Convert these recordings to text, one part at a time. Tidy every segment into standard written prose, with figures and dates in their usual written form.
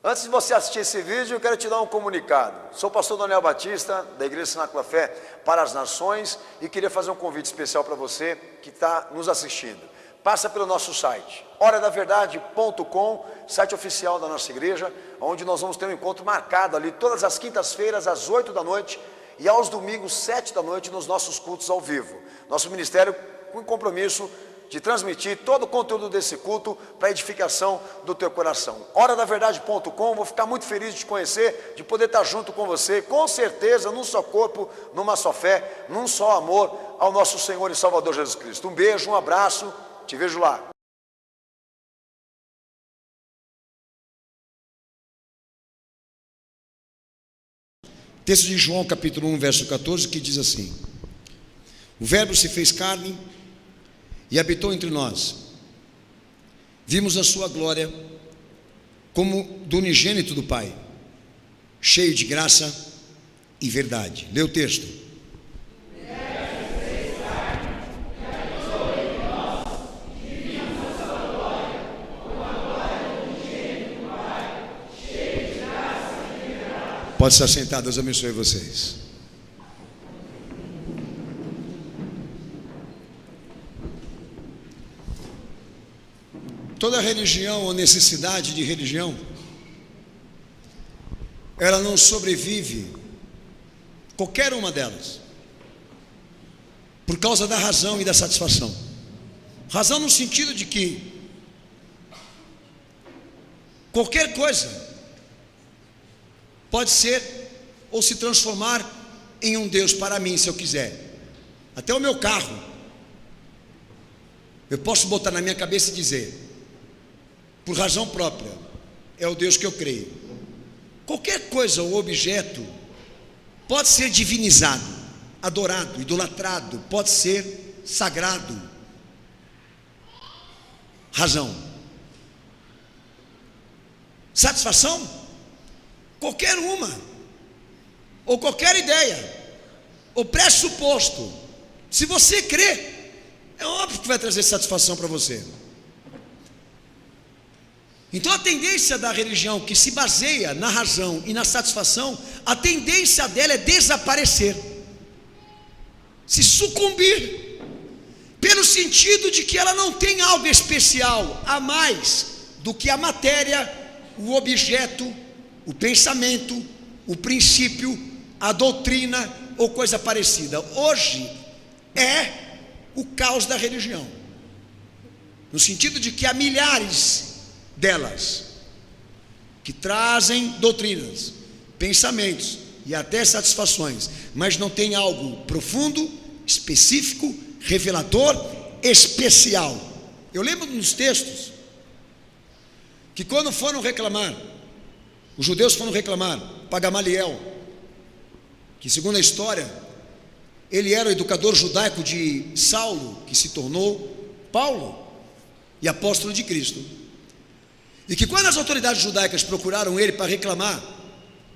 Antes de você assistir esse vídeo, eu quero te dar um comunicado. Sou o pastor Daniel Batista, da Igreja Cenáculo da Fé para as Nações, e queria fazer um convite especial para você que está nos assistindo. Passa pelo nosso site, horadaverdade.com, site oficial da nossa igreja, onde nós vamos ter um encontro marcado ali todas as quintas-feiras, às 8 da noite, e aos domingos, 7 da noite, nos nossos cultos ao vivo. Nosso ministério com compromisso de transmitir todo o conteúdo desse culto para a edificação do teu coração. Horadaverdade.com, vou ficar muito feliz de te conhecer, de poder estar junto com você, com certeza, num só corpo, numa só fé, num só amor ao nosso Senhor e Salvador Jesus Cristo. Um beijo, um abraço, te vejo lá. Texto de João capítulo 1, verso 14, que diz assim: o verbo se fez carne e habitou entre nós. Vimos a sua glória como do unigênito do Pai, cheio de graça e verdade. Lê o texto. Pode estar sentado, Deus abençoe vocês. Toda religião ou necessidade de religião, ela não sobrevive, qualquer uma delas, por causa da razão e da satisfação. Razão no sentido de que qualquer coisa pode ser ou se transformar em um Deus para mim, se eu quiser. Até o meu carro, eu posso botar na minha cabeça e dizer, por razão própria, é o Deus que eu creio. Qualquer coisa ou objeto pode ser divinizado, adorado, idolatrado, pode ser sagrado. Razão. Satisfação? Qualquer uma, ou qualquer ideia, ou pressuposto, se você crê, é óbvio que vai trazer satisfação para você. Então a tendência da religião que se baseia na razão e na satisfação, a tendência dela é desaparecer, se sucumbir, pelo sentido de que ela não tem algo especial a mais do que a matéria, o objeto, o pensamento, o princípio, a doutrina ou coisa parecida. Hoje é o caos da religião, no sentido de que há milhares delas que trazem doutrinas, pensamentos e até satisfações, mas não tem algo profundo, específico, revelador, especial. Eu lembro nos textos que quando foram reclamar, os judeus foram reclamar para Gamaliel, que segundo a história, ele era o educador judaico de Saulo, que se tornou Paulo e apóstolo de Cristo. E que quando as autoridades judaicas procuraram ele para reclamar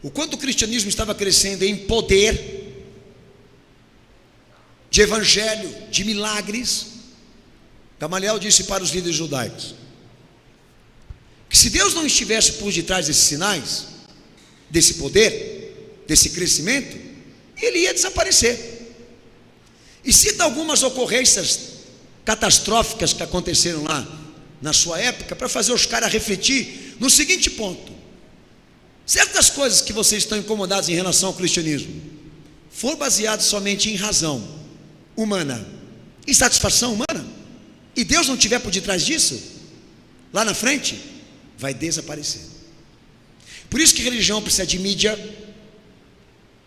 o quanto o cristianismo estava crescendo em poder, de evangelho, de milagres, Gamaliel disse para os líderes judaicos que se Deus não estivesse por detrás desses sinais, desse poder, desse crescimento, ele ia desaparecer. E cita algumas ocorrências catastróficas que aconteceram lá na sua época, para fazer os caras refletir no seguinte ponto: certas coisas que vocês estão incomodados em relação ao cristianismo foram baseadas somente em razão humana, em satisfação humana, e Deus não estiver por detrás disso, lá na frente vai desaparecer. Por isso que religião precisa de mídia.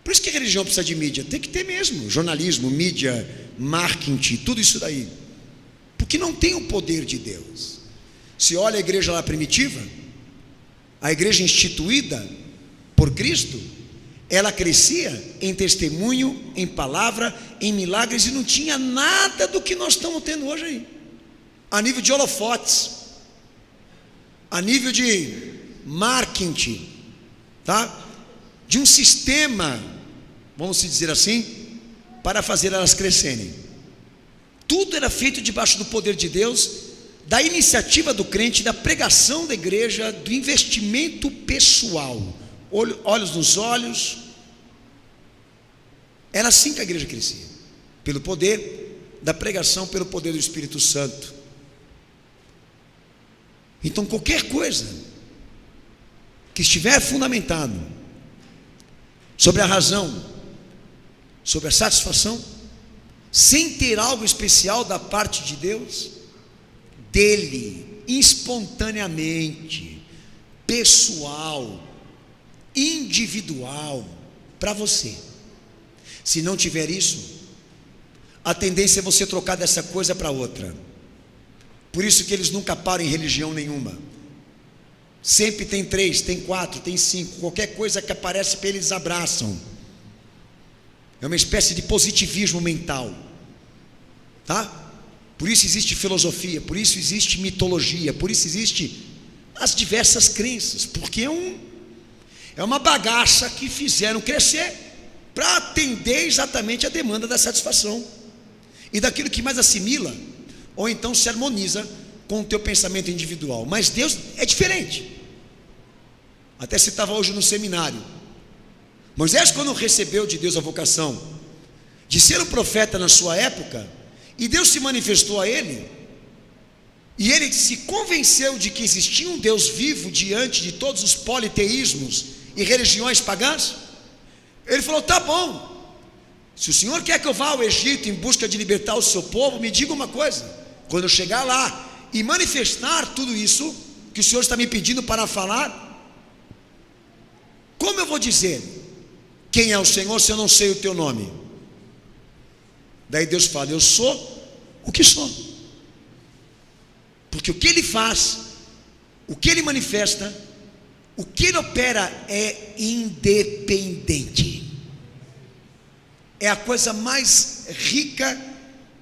Por isso que religião precisa de mídia. Tem que ter mesmo, jornalismo, mídia, marketing, tudo isso daí, porque não tem o poder de Deus. Se olha a igreja lá primitiva, a igreja instituída por Cristo, ela crescia em testemunho, em palavra, em milagres, e não tinha nada do que nós estamos tendo hoje aí, a nível de holofotes, a nível de marketing, tá? De um sistema, vamos dizer assim, para fazer elas crescerem. Tudo era feito debaixo do poder de Deus, da iniciativa do crente, da pregação da igreja, do investimento pessoal, olhos nos olhos. Era assim que a igreja crescia, pelo poder da pregação, pelo poder do Espírito Santo. Então qualquer coisa que estiver fundamentado sobre a razão, sobre a satisfação, sem ter algo especial da parte de Deus, dele, espontaneamente, pessoal, individual, para você. Se não tiver isso, a tendência é você trocar dessa coisa para outra. Por isso que eles nunca param em religião nenhuma. Sempre tem 3, tem 4, tem 5. Qualquer coisa que aparece para eles abraçam. É uma espécie de positivismo mental, tá? Por isso existe filosofia, por isso existe mitologia, por isso existe as diversas crenças, porque é uma bagaça que fizeram crescer para atender exatamente a demanda da satisfação e daquilo que mais assimila ou então se harmoniza com o teu pensamento individual. Mas Deus é diferente. Até citava hoje no seminário, Moisés, quando recebeu de Deus a vocação de ser um profeta na sua época, e Deus se manifestou a ele, e ele se convenceu de que existia um Deus vivo diante de todos os politeísmos e religiões pagãs, ele falou: tá bom, se o Senhor quer que eu vá ao Egito em busca de libertar o seu povo, me diga uma coisa: quando eu chegar lá e manifestar tudo isso que o Senhor está me pedindo para falar, como eu vou dizer quem é o Senhor se eu não sei o teu nome? Daí Deus fala: eu sou o que sou. Porque o que Ele faz, o que Ele manifesta, o que Ele opera é independente. É a coisa mais rica,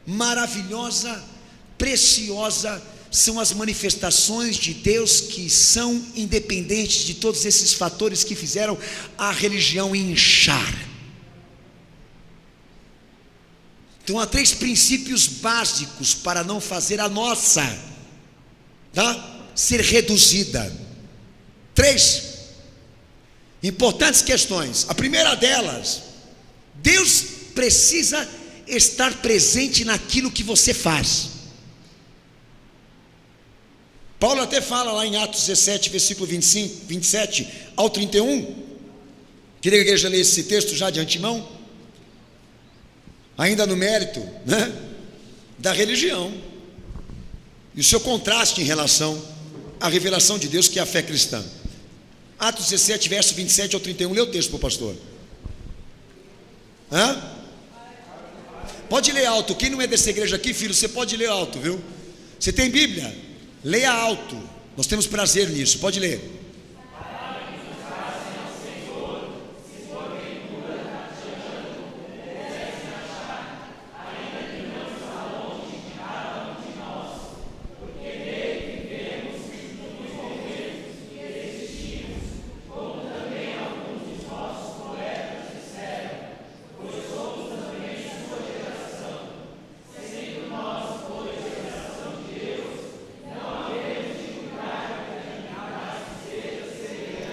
maravilhosa, preciosa. São as manifestações de Deus que são independentes de todos esses fatores que fizeram a religião inchar. Então há 3 princípios básicos para não fazer a nossa, tá? Ser reduzida. 3 importantes questões. A primeira delas: Deus precisa estar presente naquilo que você faz. Paulo até fala lá em Atos 17, versículo 25, 27 ao 31. Queria que a igreja lesse esse texto já de antemão, ainda no mérito, né, da religião e o seu contraste em relação à revelação de Deus, que é a fé cristã. Atos 17, verso 27 ao 31. Lê o texto para o pastor. Pode ler alto. Quem não é dessa igreja aqui, filho, você pode ler alto, viu? Você tem Bíblia? Leia alto. Nós temos prazer nisso. Pode ler.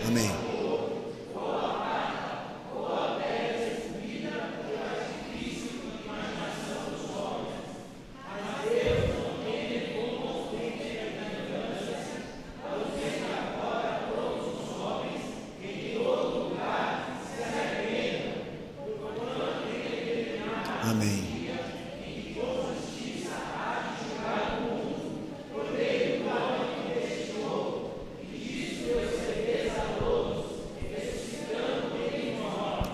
Amém. Amém.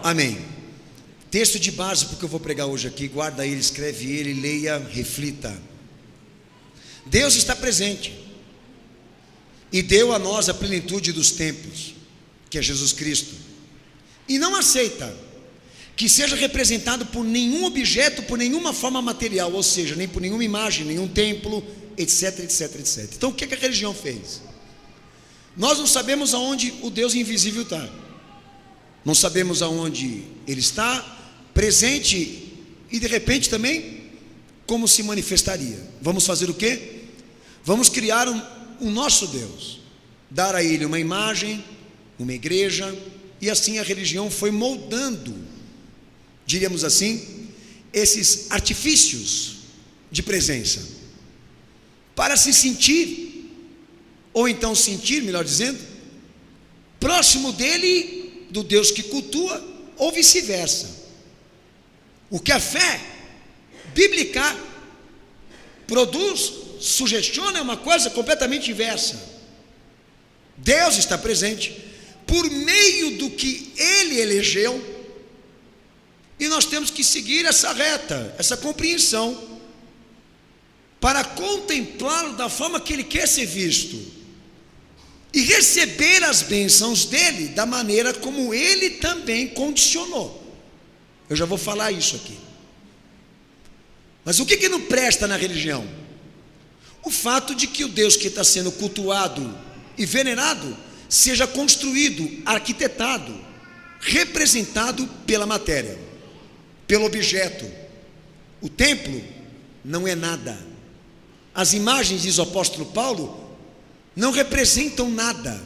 Amém. Texto de base porque eu vou pregar hoje aqui. Guarda ele, escreve ele, leia, reflita. Deus está presente e deu a nós a plenitude dos tempos, que é Jesus Cristo, e não aceita que seja representado por nenhum objeto, por nenhuma forma material, ou seja, nem por nenhuma imagem, nenhum templo, etc, etc, etc. Então o que a religião fez? Nós não sabemos aonde o Deus invisível está, não sabemos aonde Ele está presente, e de repente também como se manifestaria. Vamos fazer o quê? Vamos criar um nosso Deus, dar a ele uma imagem, uma igreja, e assim a religião foi moldando, diríamos assim, esses artifícios de presença, para se sentir, ou então sentir, melhor dizendo, próximo dele, do Deus que cultua, ou vice-versa. O que a fé bíblica produz, sugestiona, é uma coisa completamente inversa. Deus está presente por meio do que Ele elegeu, e nós temos que seguir essa reta, essa compreensão, para contemplá-lo da forma que Ele quer ser visto, e receber as bênçãos dEle, da maneira como Ele também condicionou. Eu já vou falar isso aqui. Mas o que não presta na religião? O fato de que o Deus que está sendo cultuado e venerado seja construído, arquitetado, representado pela matéria, pelo objeto. O templo não é nada. As imagens, diz o apóstolo Paulo, não representam nada,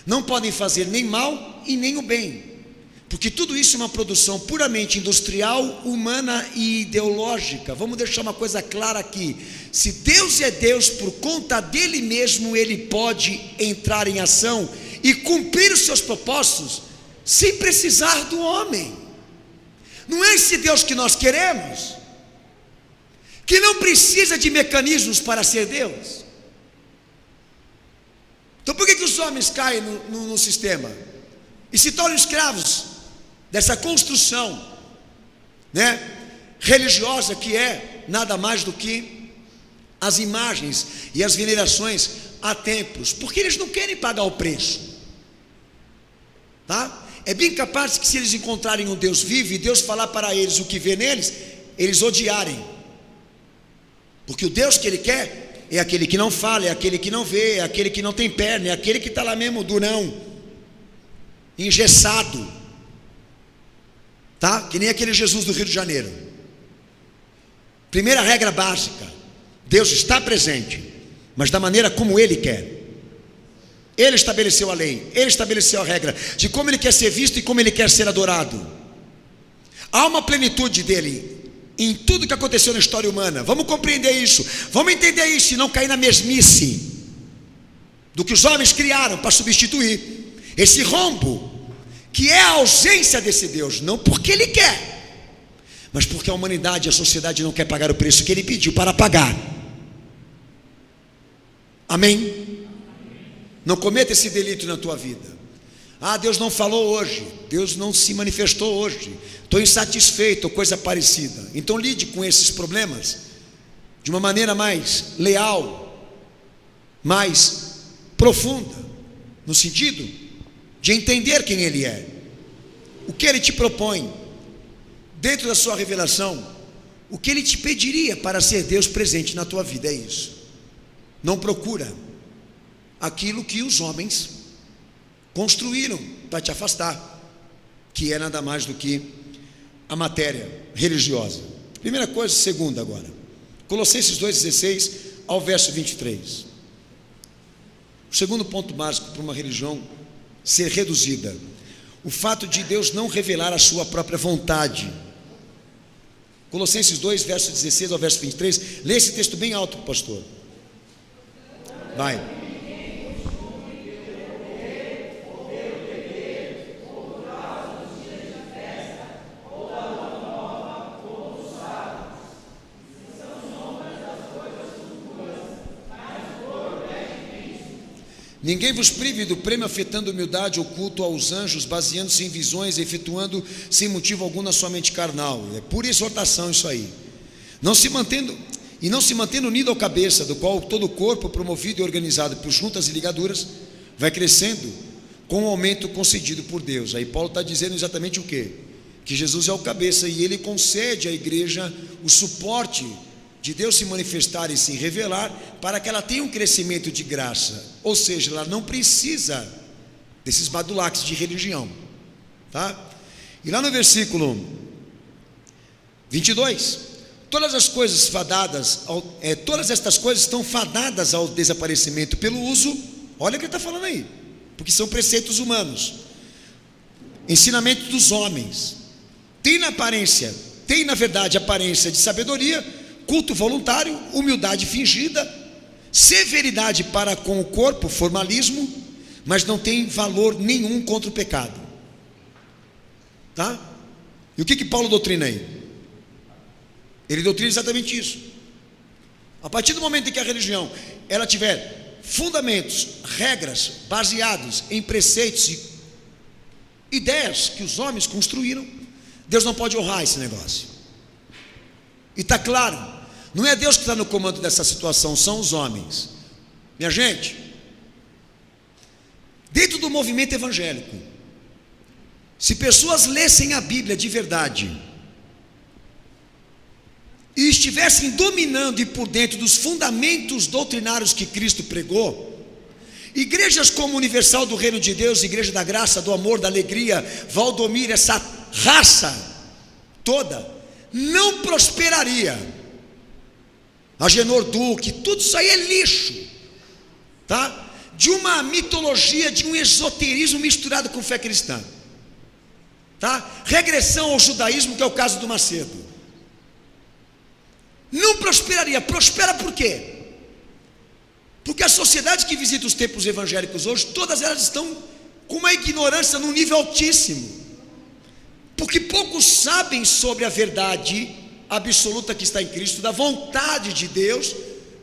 não podem fazer nem mal e nem o bem, porque tudo isso é uma produção puramente industrial, humana e ideológica. Vamos deixar uma coisa clara aqui: se Deus é Deus, por conta dele mesmo, ele pode entrar em ação e cumprir os seus propósitos, sem precisar do homem. Não é esse Deus que nós queremos, que não precisa de mecanismos para ser Deus. Então por que os homens caem no sistema e se tornam escravos dessa construção, religiosa, que é nada mais do que as imagens e as venerações a templos? Porque eles não querem pagar o preço, tá? É bem capaz que, se eles encontrarem um Deus vivo e Deus falar para eles o que vê neles, eles odiarem, porque o Deus que ele quer é aquele que não fala, é aquele que não vê, é aquele que não tem perna, é aquele que está lá mesmo durão, engessado, tá? Que nem aquele Jesus do Rio de Janeiro. Primeira regra básica: Deus está presente, mas da maneira como Ele quer. Ele estabeleceu a lei, Ele estabeleceu a regra de como Ele quer ser visto e como Ele quer ser adorado. Há uma plenitude dEle em tudo que aconteceu na história humana. Vamos compreender isso, vamos entender isso e não cair na mesmice do que os homens criaram para substituir esse rombo, que é a ausência desse Deus, não porque Ele quer, mas porque a humanidade, a sociedade não quer pagar o preço que Ele pediu para pagar. Amém? Não cometa esse delito na tua vida. Ah, Deus não falou hoje, Deus não se manifestou hoje, estou insatisfeito, ou coisa parecida. Então lide com esses problemas de uma maneira mais leal, mais profunda, no sentido de entender quem Ele é, o que Ele te propõe, dentro da sua revelação, o que Ele te pediria para ser Deus presente na tua vida. É isso. Não procura aquilo que os homens construíram para te afastar, que é nada mais do que a matéria religiosa. Primeira coisa. Segunda agora, Colossenses 2,16 ao verso 23. O segundo ponto básico para uma religião ser reduzida: o fato de Deus não revelar a sua própria vontade. Colossenses 2, verso 16 ao verso 23. Lê esse texto bem alto, pastor. Vai. Ninguém vos prive do prêmio, afetando humildade ou culto aos anjos, baseando-se em visões, efetuando sem motivo algum na sua mente carnal. É pura exortação isso aí. Não se mantendo unido ao cabeça, do qual todo o corpo, promovido e organizado por juntas e ligaduras, vai crescendo com o aumento concedido por Deus. Aí Paulo está dizendo exatamente o quê? Que Jesus é o cabeça e Ele concede à igreja o suporte de Deus se manifestar e se revelar, para que ela tenha um crescimento de graça. Ou seja, ela não precisa desses badulaques de religião, tá? E lá no versículo 22, todas as coisas todas estas coisas estão fadadas ao desaparecimento pelo uso, olha o que ele está falando aí, porque são preceitos humanos, ensinamento dos homens, tem na verdade aparência de sabedoria, culto voluntário, humildade fingida, severidade para com o corpo, formalismo, mas não tem valor nenhum contra o pecado, tá? E o que Paulo doutrina aí? Ele doutrina exatamente isso. A partir do momento em que a religião ela tiver fundamentos, regras baseados em preceitos e ideias que os homens construíram, Deus não pode honrar esse negócio. E está claro, não é Deus que está no comando dessa situação, são os homens. Minha gente, dentro do movimento evangélico, se pessoas lessem a Bíblia de verdade e estivessem dominando e por dentro dos fundamentos doutrinários que Cristo pregou, igrejas como Universal do Reino de Deus, Igreja da Graça, do Amor, da Alegria, Valdomir, essa raça toda, não prosperaria. Agenor Duque, tudo isso aí é lixo, tá? De uma mitologia, de um esoterismo misturado com fé cristã, tá? Regressão ao judaísmo, que é o caso do Macedo. Não prosperaria. Prospera por quê? Porque a sociedade que visita os templos evangélicos hoje, todas elas estão com uma ignorância num nível altíssimo, porque poucos sabem sobre a verdade absoluta que está em Cristo, da vontade de Deus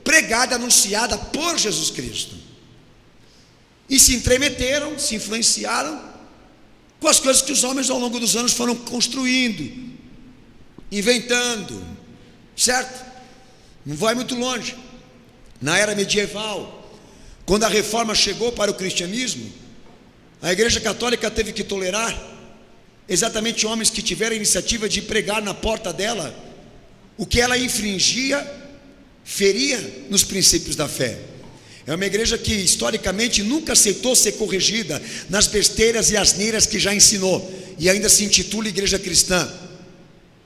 pregada, anunciada por Jesus Cristo, e se entremeteram, se influenciaram com as coisas que os homens ao longo dos anos foram construindo, inventando, certo? Não vai muito longe. Na era medieval, quando a reforma chegou para o cristianismo, a Igreja Católica teve que tolerar exatamente homens que tiveram a iniciativa de pregar na porta dela o que ela infringia, feria nos princípios da fé. É uma igreja que historicamente nunca aceitou ser corrigida nas besteiras e asneiras que já ensinou, e ainda se intitula igreja cristã.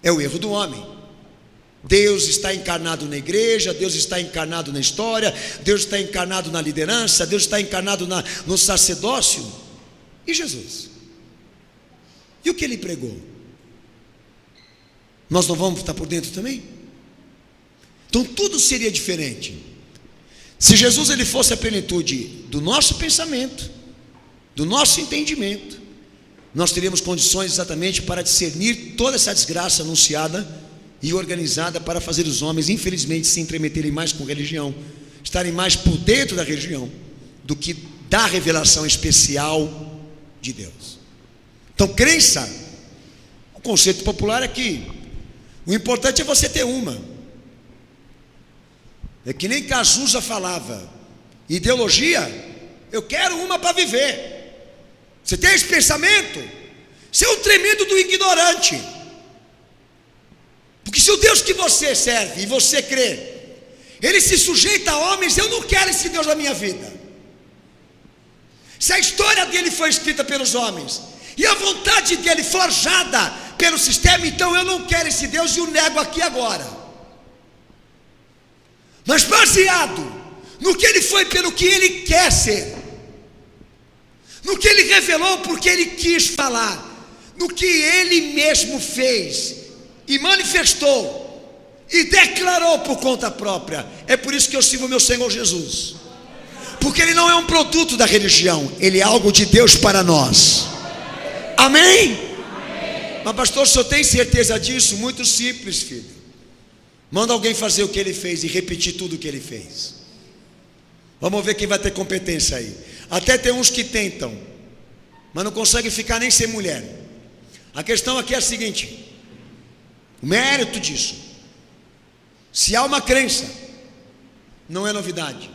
É o erro do homem. Deus está encarnado na igreja, Deus está encarnado na história, Deus está encarnado na liderança, Deus está encarnado no sacerdócio. E Jesus? E o que ele pregou? Nós não vamos estar por dentro também? Então tudo seria diferente se Jesus ele fosse a plenitude do nosso pensamento, do nosso entendimento. Nós teríamos condições exatamente para discernir toda essa desgraça anunciada e organizada para fazer os homens, infelizmente, se entremeterem mais com religião, estarem mais por dentro da religião do que da revelação especial de Deus. Então, crença, o conceito popular é que o importante é você ter uma. É que nem Cazuza falava, ideologia, eu quero uma para viver. Você tem esse pensamento? Você é um tremendo do ignorante. Porque se o Deus que você serve e você crê, ele se sujeita a homens, eu não quero esse Deus na minha vida. Se a história dele foi escrita pelos homens e a vontade dele forjada pelo sistema, então eu não quero esse Deus e o nego aqui agora. Mas baseado no que ele foi pelo que ele quer ser, no que ele revelou porque ele quis falar, no que ele mesmo fez e manifestou e declarou por conta própria. É por isso que eu sirvo meu Senhor Jesus, porque ele não é um produto da religião, ele é algo de Deus para nós. Amém? Mas pastor, o senhor tem certeza disso? Muito simples, filho. Manda alguém fazer o que ele fez e repetir tudo o que ele fez. Vamos ver quem vai ter competência aí. Até tem uns que tentam, mas não conseguem ficar nem sem mulher. A questão aqui é a seguinte: o mérito disso, se há uma crença, não é novidade.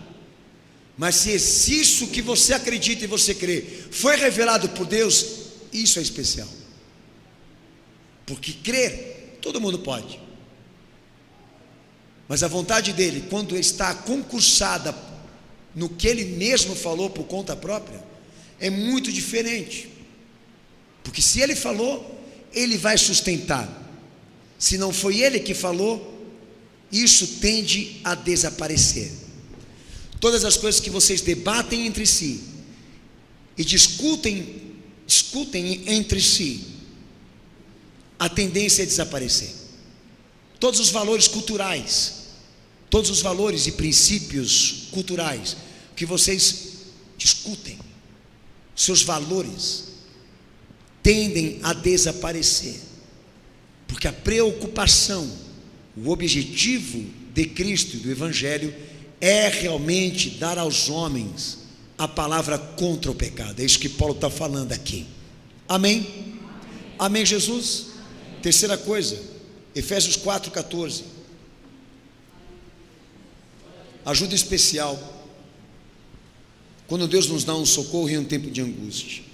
Mas se isso que você acredita e você crê foi revelado por Deus, isso é especial. Porque crer, todo mundo pode. Mas a vontade dele, quando está concursada no que ele mesmo falou por conta própria, é muito diferente. Porque se ele falou, ele vai sustentar. Se não foi ele que falou, isso tende a desaparecer. Todas as coisas que vocês debatem entre si e discutem entre si, a tendência é desaparecer. Todos os valores culturais, todos os valores e princípios culturais que vocês discutem, seus valores tendem a desaparecer, porque a preocupação, o objetivo de Cristo e do Evangelho é realmente dar aos homens a palavra contra o pecado. É isso que Paulo está falando aqui. Amém? Amém, Jesus? Amém. Terceira coisa, Efésios 4,14. Ajuda especial quando Deus nos dá um socorro em um tempo de angústia.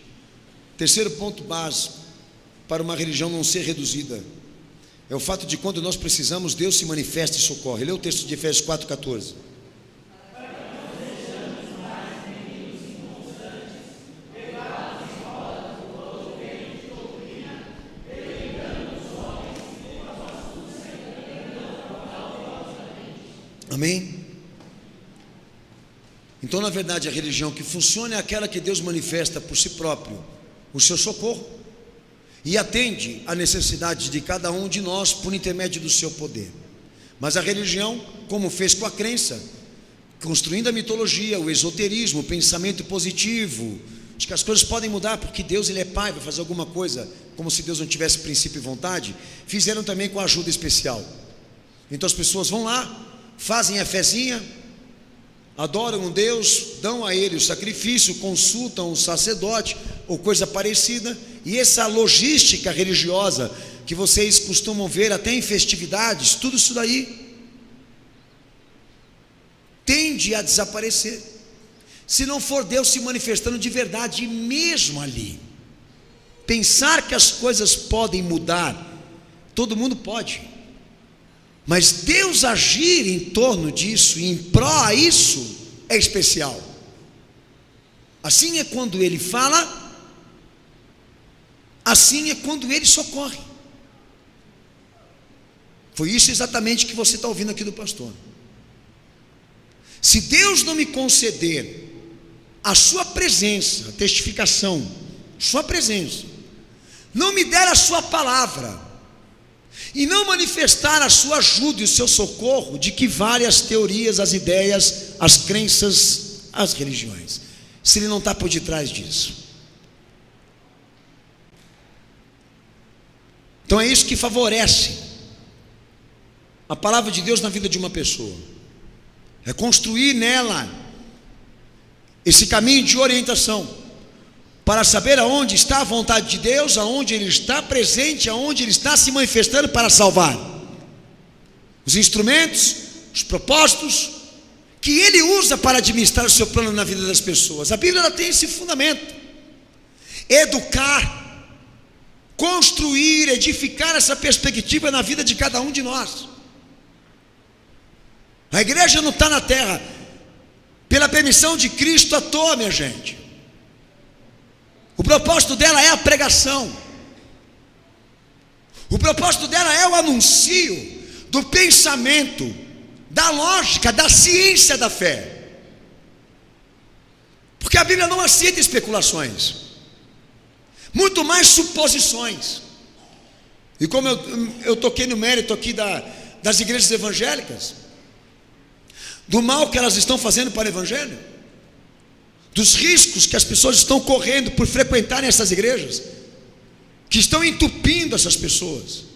Terceiro ponto básico para uma religião não ser reduzida é o fato de quando nós precisamos, Deus se manifesta e socorre. Lê o texto de Efésios 4,14. Amém? Então, na verdade, a religião que funciona é aquela que Deus manifesta por si próprio o seu socorro e atende à necessidade de cada um de nós por intermédio do seu poder. Mas a religião, como fez com a crença, construindo a mitologia, o esoterismo, o pensamento positivo, de que as coisas podem mudar porque Deus, Ele é Pai, vai fazer alguma coisa como se Deus não tivesse princípio e vontade, fizeram também com ajuda especial. Então as pessoas vão lá, fazem a fezinha, adoram um Deus, dão a Ele o sacrifício, consultam o sacerdote ou coisa parecida, e essa logística religiosa que vocês costumam ver até em festividades, tudo isso daí tende a desaparecer, se não for Deus se manifestando de verdade mesmo ali. Pensar que as coisas podem mudar, todo mundo pode, mas Deus agir em torno disso, em pró a isso, é especial. Assim é quando Ele fala, assim é quando Ele socorre. Foi isso exatamente que você está ouvindo aqui do pastor. Se Deus não me conceder a sua presença, a testificação, sua presença, não me der a sua palavra, e não manifestar a sua ajuda e o seu socorro, de que vale as teorias, as ideias, as crenças, as religiões, se Ele não está por detrás disso? Então é isso que favorece a palavra de Deus na vida de uma pessoa, é construir nela esse caminho de orientação, para saber aonde está a vontade de Deus, aonde Ele está presente, aonde Ele está se manifestando para salvar, os instrumentos, os propósitos que Ele usa para administrar o seu plano na vida das pessoas. A Bíblia ela tem esse fundamento: educar, construir, edificar essa perspectiva na vida de cada um de nós. A igreja não está na terra pela permissão de Cristo à toa, minha gente. O propósito dela é a pregação, o propósito dela é o anúncio do pensamento, da lógica, da ciência da fé, porque a Bíblia não aceita especulações, muito mais suposições. E como eu toquei no mérito aqui das igrejas evangélicas, do mal que elas estão fazendo para o Evangelho, dos riscos que as pessoas estão correndo por frequentarem essas igrejas, que estão entupindo essas pessoas,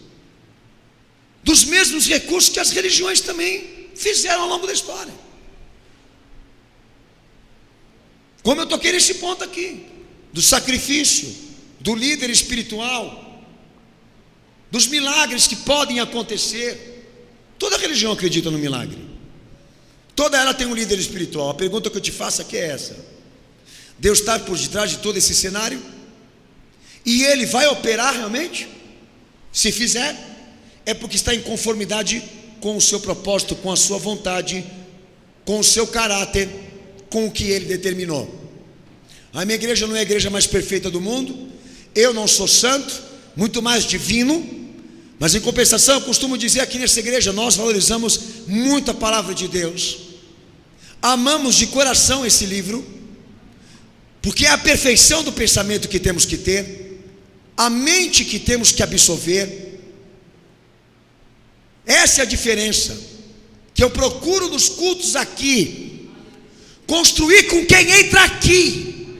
dos mesmos recursos que as religiões também fizeram ao longo da história. Como eu toquei nesse ponto aqui, do sacrifício, do líder espiritual, dos milagres que podem acontecer. Toda religião acredita no milagre, toda ela tem um líder espiritual. A pergunta que eu te faço aqui é essa: Deus está por detrás de todo esse cenário? E Ele vai operar realmente? Se fizer, é porque está em conformidade com o seu propósito, com a sua vontade, com o seu caráter, com o que Ele determinou. A minha igreja não é a igreja mais perfeita do mundo, eu não sou santo, muito mais divino, Mas em compensação, eu costumo dizer aqui nessa igreja, nós valorizamos muito a palavra de Deus. Amamos de coração esse livro, porque é a perfeição do pensamento que temos que ter, a mente que temos que absorver. Essa é a diferença que eu procuro nos cultos aqui, construir com quem entra aqui,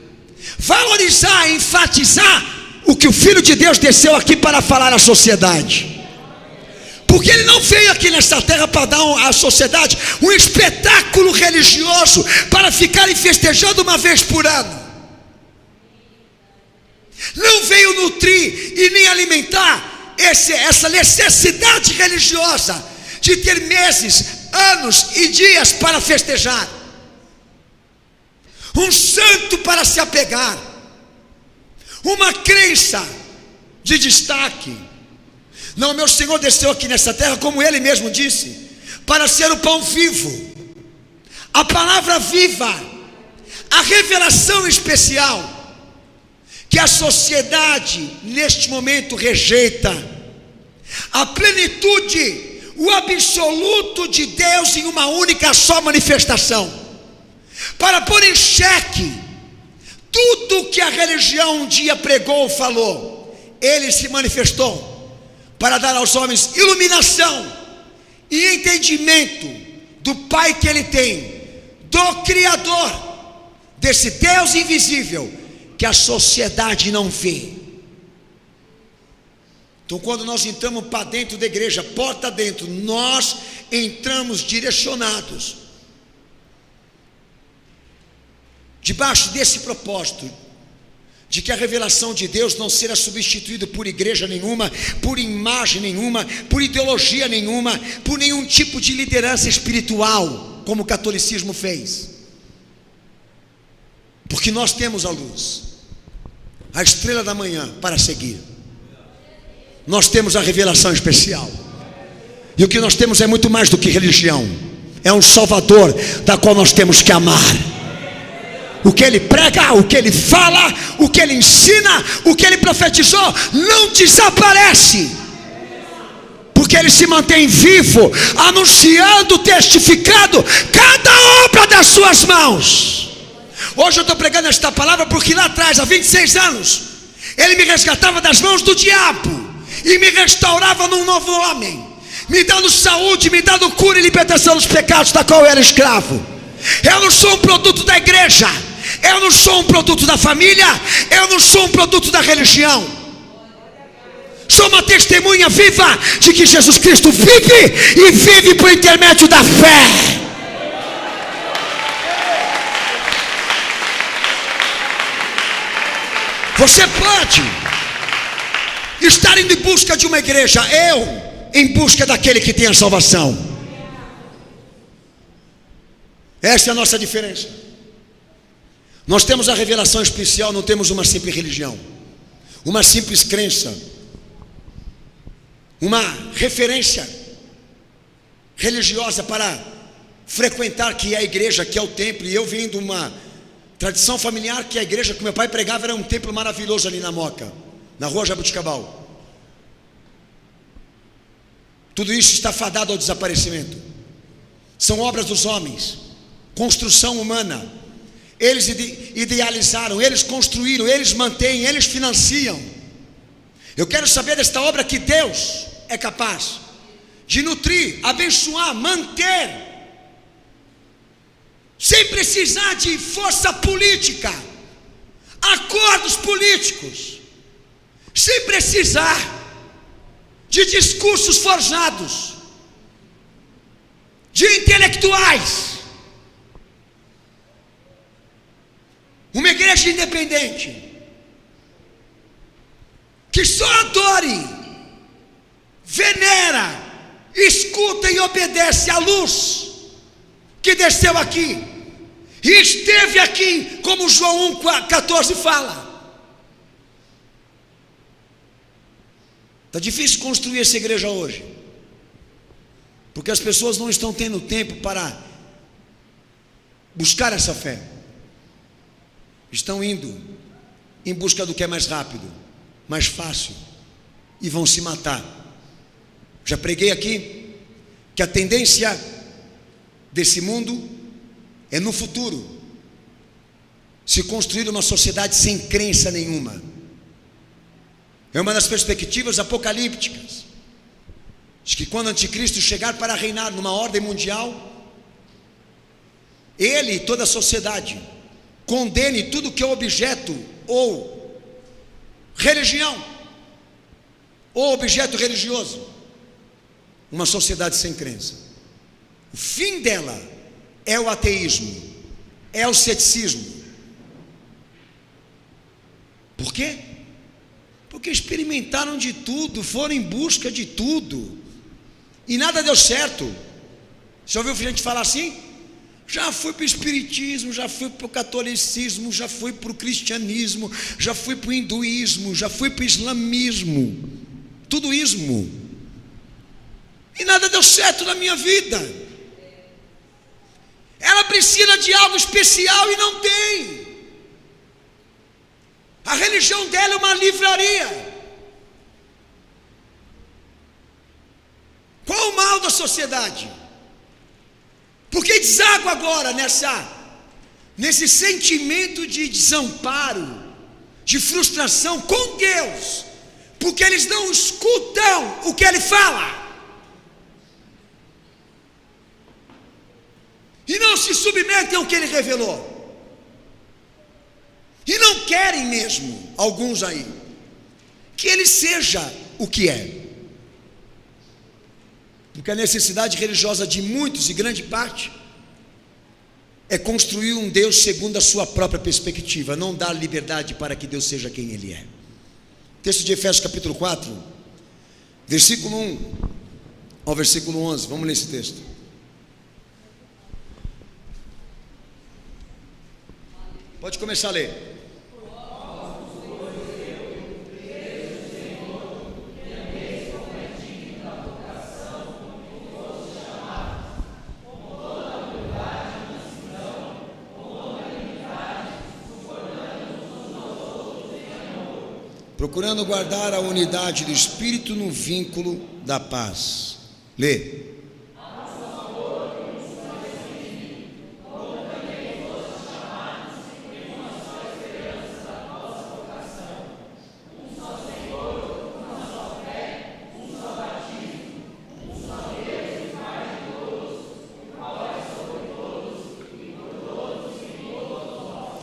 valorizar, enfatizar o que o Filho de Deus desceu aqui para falar à sociedade. Porque ele não veio aqui nessa terra para dar à sociedade um espetáculo religioso para ficarem festejando uma vez por ano. Não veio nutrir e nem alimentar essa necessidade religiosa de ter meses, anos e dias para festejar. Um santo para se apegar, uma crença de destaque. Não, meu Senhor desceu aqui nessa terra, como Ele mesmo disse, para ser o pão vivo, a palavra viva, a revelação especial, que a sociedade neste momento rejeita, a plenitude, o absoluto de Deus em uma única só manifestação, para pôr em xeque tudo que a religião um dia pregou ou falou. Ele se manifestou para dar aos homens iluminação e entendimento do Pai que Ele tem, do Criador, desse Deus invisível que a sociedade não vê. Então, quando nós entramos para dentro da igreja, porta dentro, nós entramos direcionados, debaixo desse propósito, de que a revelação de Deus não será substituída por igreja nenhuma, por imagem nenhuma, por ideologia nenhuma, por nenhum tipo de liderança espiritual, como o catolicismo fez. Porque nós temos a luz, a estrela da manhã para seguir. Nós temos a revelação especial. E o que nós temos é muito mais do que religião. É um Salvador da qual nós temos que amar. O que Ele prega, o que Ele fala, o que Ele ensina, o que Ele profetizou, não desaparece, porque Ele se mantém vivo, anunciando, testificando cada obra das suas mãos. Hoje eu estou pregando esta palavra porque lá atrás, há 26 anos, Ele me resgatava das mãos do diabo e me restaurava num novo homem, me dando saúde, me dando cura e libertação dos pecados da qual eu era escravo. Eu não sou um produto da igreja, eu não sou um produto da família, eu não sou um produto da religião. Sou uma testemunha viva de que Jesus Cristo vive e vive por intermédio da fé. Você pode estar indo em busca de uma igreja, eu em busca daquele que tem a salvação. Essa é a nossa diferença. Nós temos a revelação especial, não temos uma simples religião, uma simples crença, uma referência religiosa para frequentar, que é a igreja, que é o templo. E eu vim de uma tradição familiar que a igreja que meu pai pregava era um templo maravilhoso ali na Moca, na rua Jabuticabal. Tudo isso está fadado ao desaparecimento. São obras dos homens, construção humana. Eles idealizaram, eles construíram, eles mantêm, eles financiam. Eu quero saber desta obra que Deus é capaz de nutrir, abençoar, manter, sem precisar de força política, acordos políticos, sem precisar de discursos forjados, de intelectuais. Uma igreja independente, que só adore, venera, escuta e obedece à luz que desceu aqui e esteve aqui, como João 1,14 fala. Está difícil construir essa igreja hoje, porque as pessoas não estão tendo tempo para buscar essa fé. Estão indo em busca do que é mais rápido, mais fácil, e vão se matar Já preguei aqui que a tendência desse mundo é no futuro se construir uma sociedade sem crença nenhuma. É uma das perspectivas apocalípticas. Diz que quando o anticristo chegar para reinar numa ordem mundial, ele e toda a sociedade condene tudo que é objeto ou religião, ou objeto religioso. Uma sociedade sem crença. O fim dela é o ateísmo, é o ceticismo. Por quê? Porque experimentaram de tudo, foram em busca de tudo, e nada deu certo. Já ouviu gente falar assim? Já fui para o espiritismo, já fui para o catolicismo, já fui para o cristianismo, já fui para o hinduísmo, já fui para o islamismo, tudo ismo, e nada deu certo na minha vida. Ela precisa de algo especial e não tem. A religião dela é uma livraria. Qual o mal da sociedade? Porque deságua agora nesse sentimento de desamparo, de frustração com Deus, porque eles não escutam o que Ele fala, e não se submetem ao que Ele revelou. E não querem mesmo, alguns aí, que Ele seja o que é. Porque a necessidade religiosa de muitos, e grande parte, é construir um Deus segundo a sua própria perspectiva, não dar liberdade para que Deus seja quem Ele é. Texto de Efésios capítulo 4, versículo 1 ao versículo 11, vamos ler esse texto. Pode começar a ler. Procurando guardar a unidade do Espírito no vínculo da paz. Lê.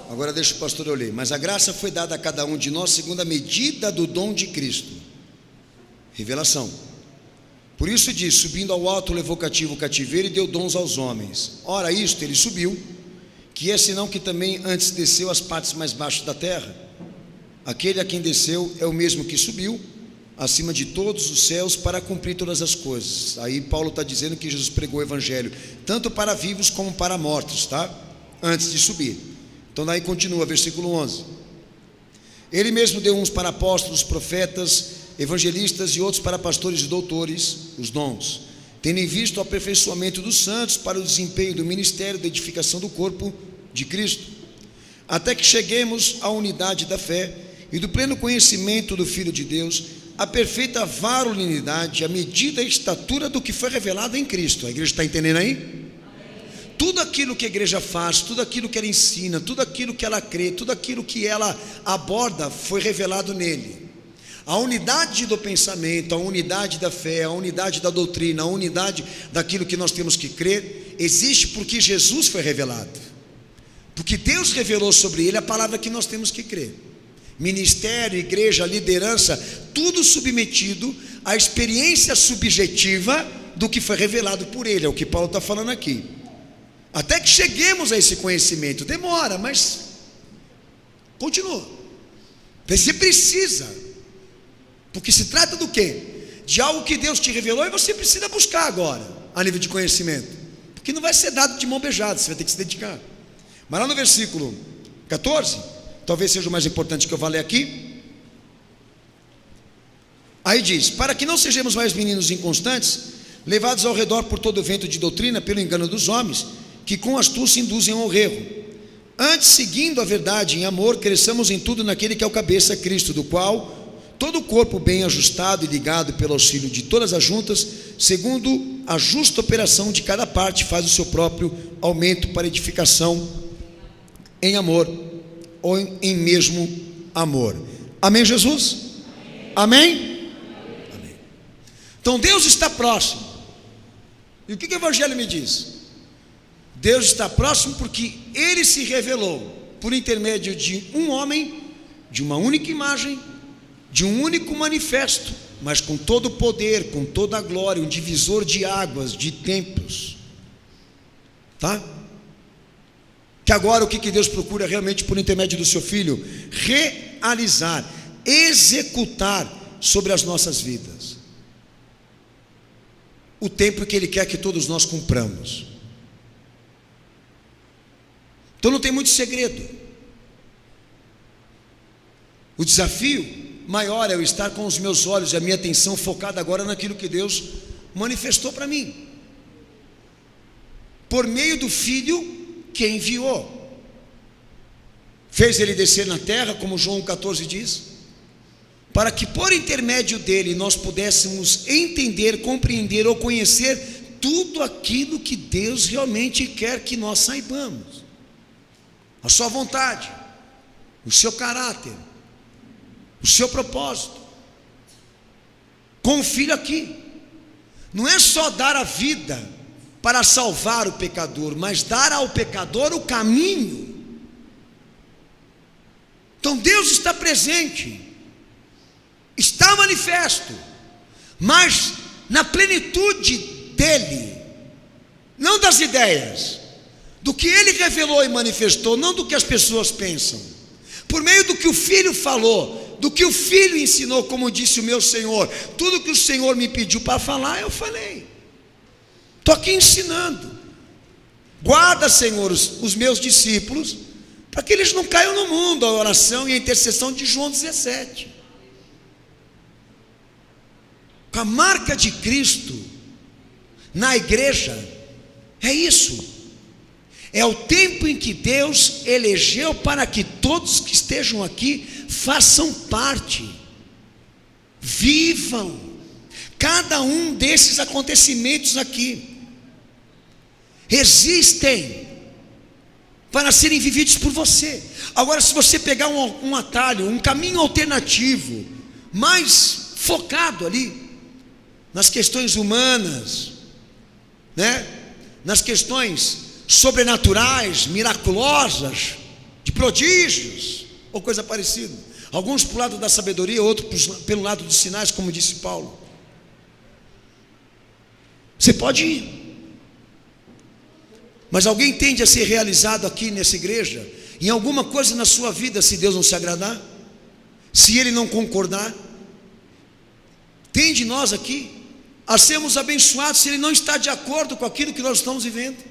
Agora deixa o pastor eu ler. Mas a graça foi dada a cada um de nós segundo a medida do dom de Cristo. Revelação. Por isso diz: subindo ao alto levou cativo o cativeiro e deu dons aos homens. Ora isto ele subiu, que é senão que também antes desceu às partes mais baixas da terra. Aquele a quem desceu é o mesmo que subiu acima de todos os céus para cumprir todas as coisas. Aí Paulo está dizendo que Jesus pregou o evangelho tanto para vivos como para mortos, tá? Antes de subir. Então daí continua, versículo 11. Ele mesmo deu uns para apóstolos, profetas, evangelistas e outros para pastores e doutores, os dons, tendo em vista o aperfeiçoamento dos santos para o desempenho do ministério da edificação do corpo de Cristo, até que cheguemos à unidade da fé e do pleno conhecimento do Filho de Deus, a perfeita varonilidade, a medida e estatura do que foi revelado em Cristo. A igreja está entendendo aí? Tudo aquilo que a igreja faz, tudo aquilo que ela ensina, tudo aquilo que ela crê, tudo aquilo que ela aborda foi revelado nele. A unidade do pensamento, a unidade da fé, a unidade da doutrina, a unidade daquilo que nós temos que crer, existe porque Jesus foi revelado. Porque Deus revelou sobre ele a palavra que nós temos que crer. Ministério, igreja, liderança, tudo submetido à experiência subjetiva do que foi revelado por ele. É o que Paulo está falando aqui. Até que cheguemos a esse conhecimento. Demora, mas continua. Você precisa. Porque se trata do quê? De algo que Deus te revelou e você precisa buscar agora, a nível de conhecimento. Porque não vai ser dado de mão beijada, você vai ter que se dedicar. Mas lá no versículo 14, talvez seja o mais importante que eu vou ler aqui. Aí diz: para que não sejamos mais meninos inconstantes, levados ao redor por todo o vento de doutrina, pelo engano dos homens, que com astúcia induzem ao erro. Antes, seguindo a verdade em amor, cresçamos em tudo naquele que é o cabeça, Cristo, do qual todo o corpo bem ajustado e ligado pelo auxílio de todas as juntas, segundo a justa operação de cada parte, faz o seu próprio aumento para edificação em amor, ou em mesmo amor. Amém, Jesus? Amém? Amém. Então Deus está próximo. E o que o Evangelho me diz? Deus está próximo porque Ele se revelou por intermédio de um homem, de uma única imagem, de um único manifesto, mas com todo o poder, com toda a glória, um divisor de águas, de tempos. Tá? Que agora o que Deus procura realmente por intermédio do seu Filho? Realizar, executar sobre as nossas vidas o tempo que Ele quer que todos nós cumpramos. Então não tem muito segredo. O desafio maior é eu estar com os meus olhos e a minha atenção focada agora naquilo que Deus manifestou para mim, por meio do Filho que enviou. Fez Ele descer na terra, como João 14 diz, para que por intermédio dele nós pudéssemos entender, compreender ou conhecer tudo aquilo que Deus realmente quer que nós saibamos. A sua vontade, o seu caráter, o seu propósito. Com o Filho aqui, não é só dar a vida para salvar o pecador, mas dar ao pecador o caminho. Então Deus está presente, está manifesto, mas na plenitude dele, não das ideias, do que Ele revelou e manifestou, não do que as pessoas pensam, por meio do que o Filho falou, do que o Filho ensinou, como disse o meu Senhor. Tudo que o Senhor me pediu para falar, eu falei. Estou aqui ensinando. Guarda, Senhor, os meus discípulos, para que eles não caiam no mundo. A oração e a intercessão de João 17. Com a marca de Cristo na igreja, é isso. É o tempo em que Deus elegeu para que todos que estejam aqui façam parte, vivam cada um desses acontecimentos aqui. Existem para serem vividos por você. Agora, se você pegar um atalho, um caminho alternativo, mais focado ali nas questões humanas, né? Nas questões sobrenaturais, miraculosas, de prodígios, ou coisa parecida. Alguns para o lado da sabedoria, outros pelo lado dos sinais, como disse Paulo. Você pode ir. Mas alguém tende a ser realizado aqui nessa igreja, em alguma coisa na sua vida, se Deus não se agradar, se Ele não concordar. Tende nós aqui a sermos abençoados, se Ele não está de acordo com aquilo que nós estamos vivendo.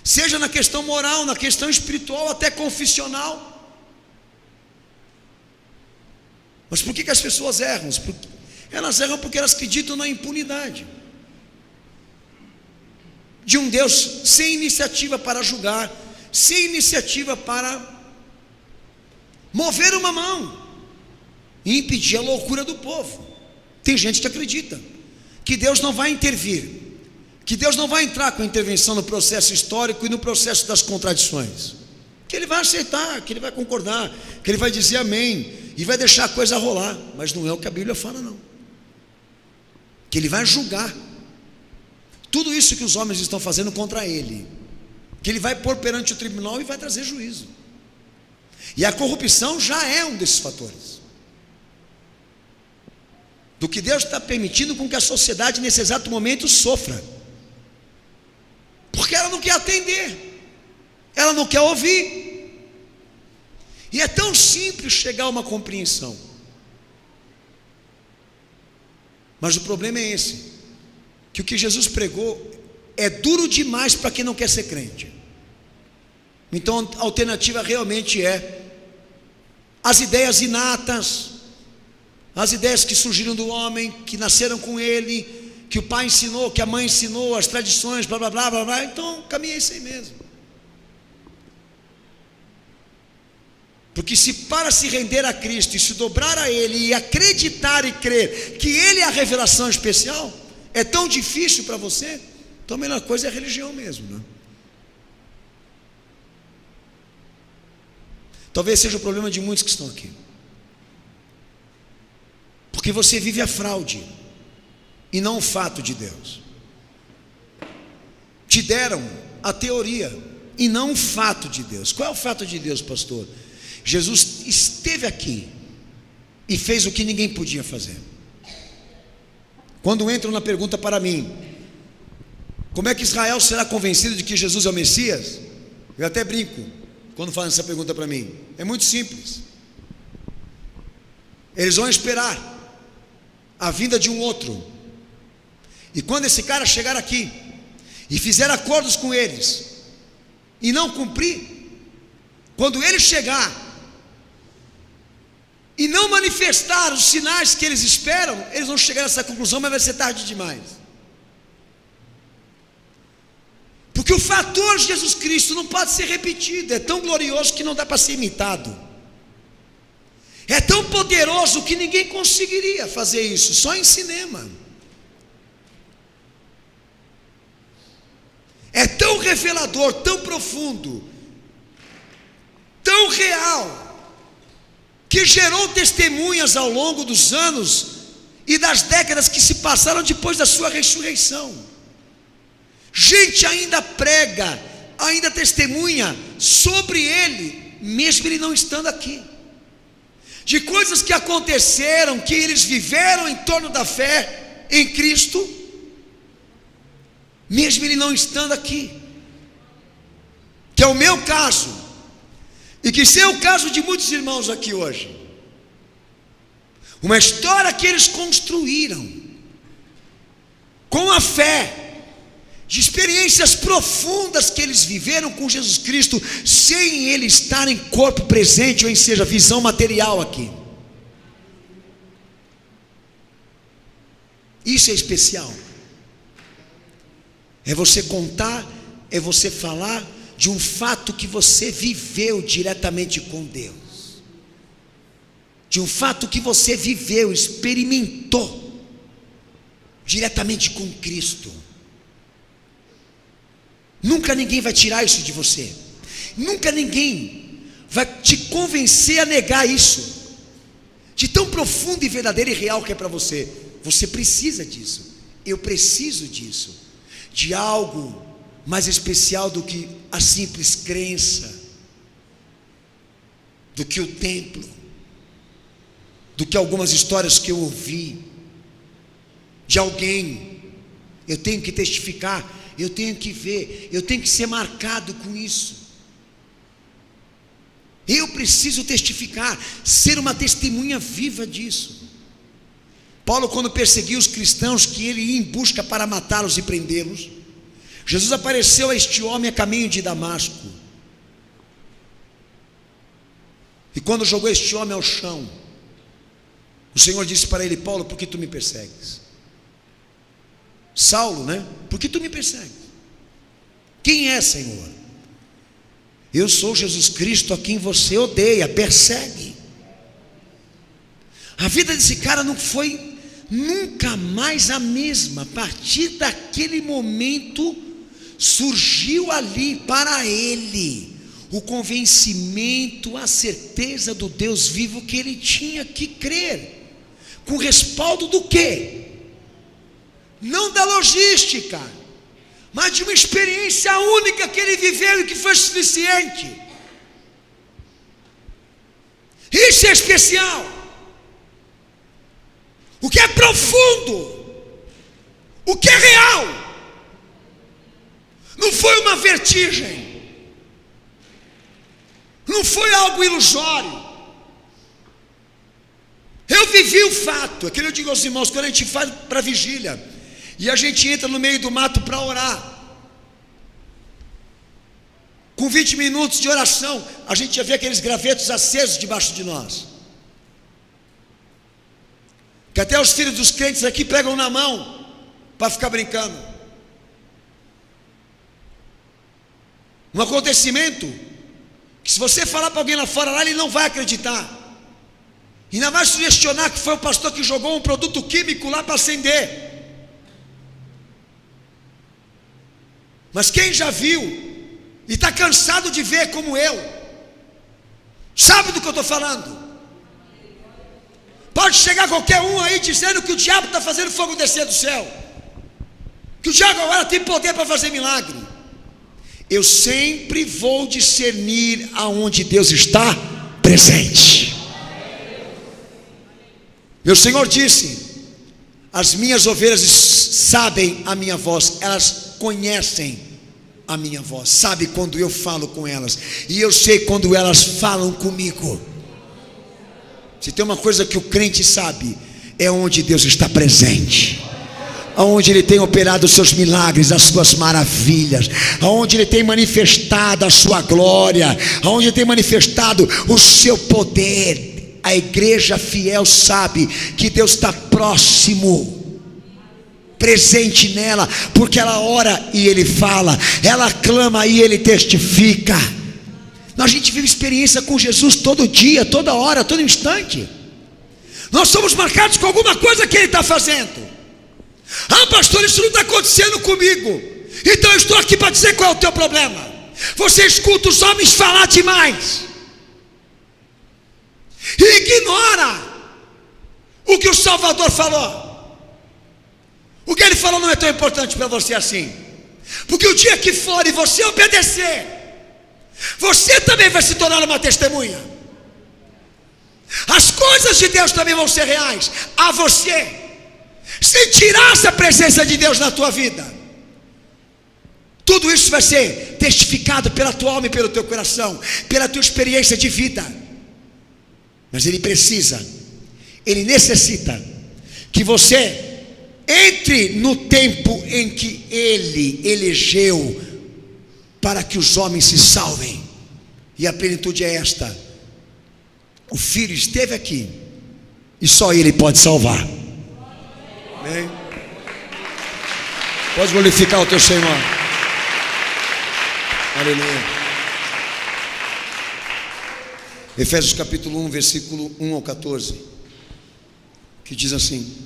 Seja na questão moral, na questão espiritual, até confissional. Mas por que as pessoas erram? Elas erram porque elas acreditam na impunidade de um Deus sem iniciativa para julgar, sem iniciativa para mover uma mão e impedir a loucura do povo. Tem gente que acredita que Deus não vai intervir, que Deus não vai entrar com intervenção no processo histórico e no processo das contradições, que Ele vai aceitar, que Ele vai concordar, que Ele vai dizer amém e vai deixar a coisa rolar. Mas não é o que a Bíblia fala, não. Que Ele vai julgar tudo isso que os homens estão fazendo contra Ele, que Ele vai pôr perante o tribunal e vai trazer juízo. E a corrupção já é um desses fatores, do que Deus está permitindo com que a sociedade nesse exato momento sofra, porque ela não quer atender, ela não quer ouvir. E é tão simples chegar a uma compreensão, mas o problema é esse, que o que Jesus pregou é duro demais para quem não quer ser crente. Então a alternativa realmente é as ideias inatas, as ideias que surgiram do homem, que nasceram com ele, que o pai ensinou, que a mãe ensinou, as tradições, blá blá blá blá blá. Então caminha isso aí mesmo. Porque se para se render a Cristo e se dobrar a Ele e acreditar e crer que Ele é a revelação especial, é tão difícil para você, então a melhor coisa é a religião mesmo, né? Talvez seja o problema de muitos que estão aqui, porque você vive a fraude e não o fato de Deus. Te deram a teoria e não o fato de Deus. Qual é o fato de Deus, pastor? Jesus esteve aqui e fez o que ninguém podia fazer. Quando entram na pergunta para mim, como é que Israel será convencido de que Jesus é o Messias? Eu até brinco quando fazem essa pergunta para mim. É muito simples. Eles vão esperar a vinda de um outro, e quando esse cara chegar aqui e fizer acordos com eles e não cumprir, quando ele chegar e não manifestar os sinais que eles esperam, eles vão chegar a essa conclusão, mas vai ser tarde demais. Porque o fator Jesus Cristo não pode ser repetido, é tão glorioso que não dá para ser imitado, é tão poderoso que ninguém conseguiria fazer isso, só em cinema. É tão revelador, tão profundo, tão real, que gerou testemunhas ao longo dos anos e das décadas que se passaram depois da sua ressurreição. Gente ainda prega, ainda testemunha sobre ele, mesmo ele não estando aqui, de coisas que aconteceram, que eles viveram em torno da fé em Cristo, mesmo ele não estando aqui, que é o meu caso, e que se é o caso de muitos irmãos aqui hoje. Uma história que eles construíram com a fé, de experiências profundas que eles viveram com Jesus Cristo, sem ele estar em corpo presente, ou seja, visão material aqui. Isso é especial. É você contar, é você falar de um fato que você viveu diretamente com Deus, de um fato que você viveu, experimentou diretamente com Cristo. Nunca ninguém vai tirar isso de você, nunca ninguém vai te convencer a negar isso, de tão profundo e verdadeiro e real que é para você. Você precisa disso, eu preciso disso, de algo mais especial do que a simples crença, do que o templo, do que algumas histórias que eu ouvi de alguém. Eu tenho que testificar, eu tenho que ver, eu tenho que ser marcado com isso. Eu preciso testificar, ser uma testemunha viva disso. Paulo, quando perseguiu os cristãos, que ele ia em busca para matá-los e prendê-los, Jesus apareceu a este homem a caminho de Damasco, e quando jogou este homem ao chão, o Senhor disse para ele: Paulo, por que tu me persegues? Saulo, né? Por que tu me persegues? Quem é, Senhor? Eu sou Jesus Cristo, a quem você odeia, persegue. A vida desse cara não foi nunca mais a mesma. A partir daquele momento surgiu ali para ele o convencimento, a certeza do Deus vivo que ele tinha que crer, com respaldo do quê? Não da logística, mas de uma experiência única que ele viveu e que foi suficiente. Isso é especial. O que é profundo, o que é real, não foi uma vertigem, não foi algo ilusório. Eu vivi o fato, aquilo eu digo aos irmãos, quando a gente vai para a vigília, e a gente entra no meio do mato para orar, com 20 minutos de oração, a gente já vê aqueles gravetos acesos debaixo de nós, que até os filhos dos crentes aqui pegam na mão, para ficar brincando. Um acontecimento que se você falar para alguém lá fora, lá ele não vai acreditar. E ainda vai sugestionar que foi o pastor que jogou um produto químico lá para acender. Mas quem já viu e está cansado de ver como eu, sabe do que eu estou falando. Pode chegar qualquer um aí dizendo que o diabo está fazendo fogo descer do céu, que o diabo agora tem poder para fazer milagre. Eu sempre vou discernir aonde Deus está presente. Meu Senhor disse: as minhas ovelhas sabem a minha voz, elas conhecem a minha voz, sabe quando eu falo com elas, e eu sei quando elas falam comigo. Se tem uma coisa que o crente sabe, é onde Deus está presente, aonde Ele tem operado os seus milagres, as suas maravilhas, aonde Ele tem manifestado a sua glória, aonde Ele tem manifestado o seu poder. A igreja fiel sabe que Deus está próximo, presente nela, porque ela ora e Ele fala, ela clama e Ele testifica. A gente vive experiência com Jesus todo dia, toda hora, todo instante. Nós somos marcados com alguma coisa que Ele está fazendo. Ah, pastor, isso não está acontecendo comigo. Então eu estou aqui para dizer qual é o teu problema. Você escuta os homens falar demais e ignora o que o Salvador falou. O que Ele falou não é tão importante para você assim, porque o dia que for e você obedecer, você também vai se tornar uma testemunha. As coisas de Deus também vão ser reais a você. Sentirás a presença de Deus na tua vida. Tudo isso vai ser testificado pela tua alma e pelo teu coração, pela tua experiência de vida. Mas Ele necessita que você entre no tempo em que Ele elegeu para que os homens se salvem. E a plenitude é esta: o Filho esteve aqui e só Ele pode salvar. Amém? Pode glorificar o teu Senhor. Aleluia. Efésios capítulo 1, versículo 1 ao 14, que diz assim.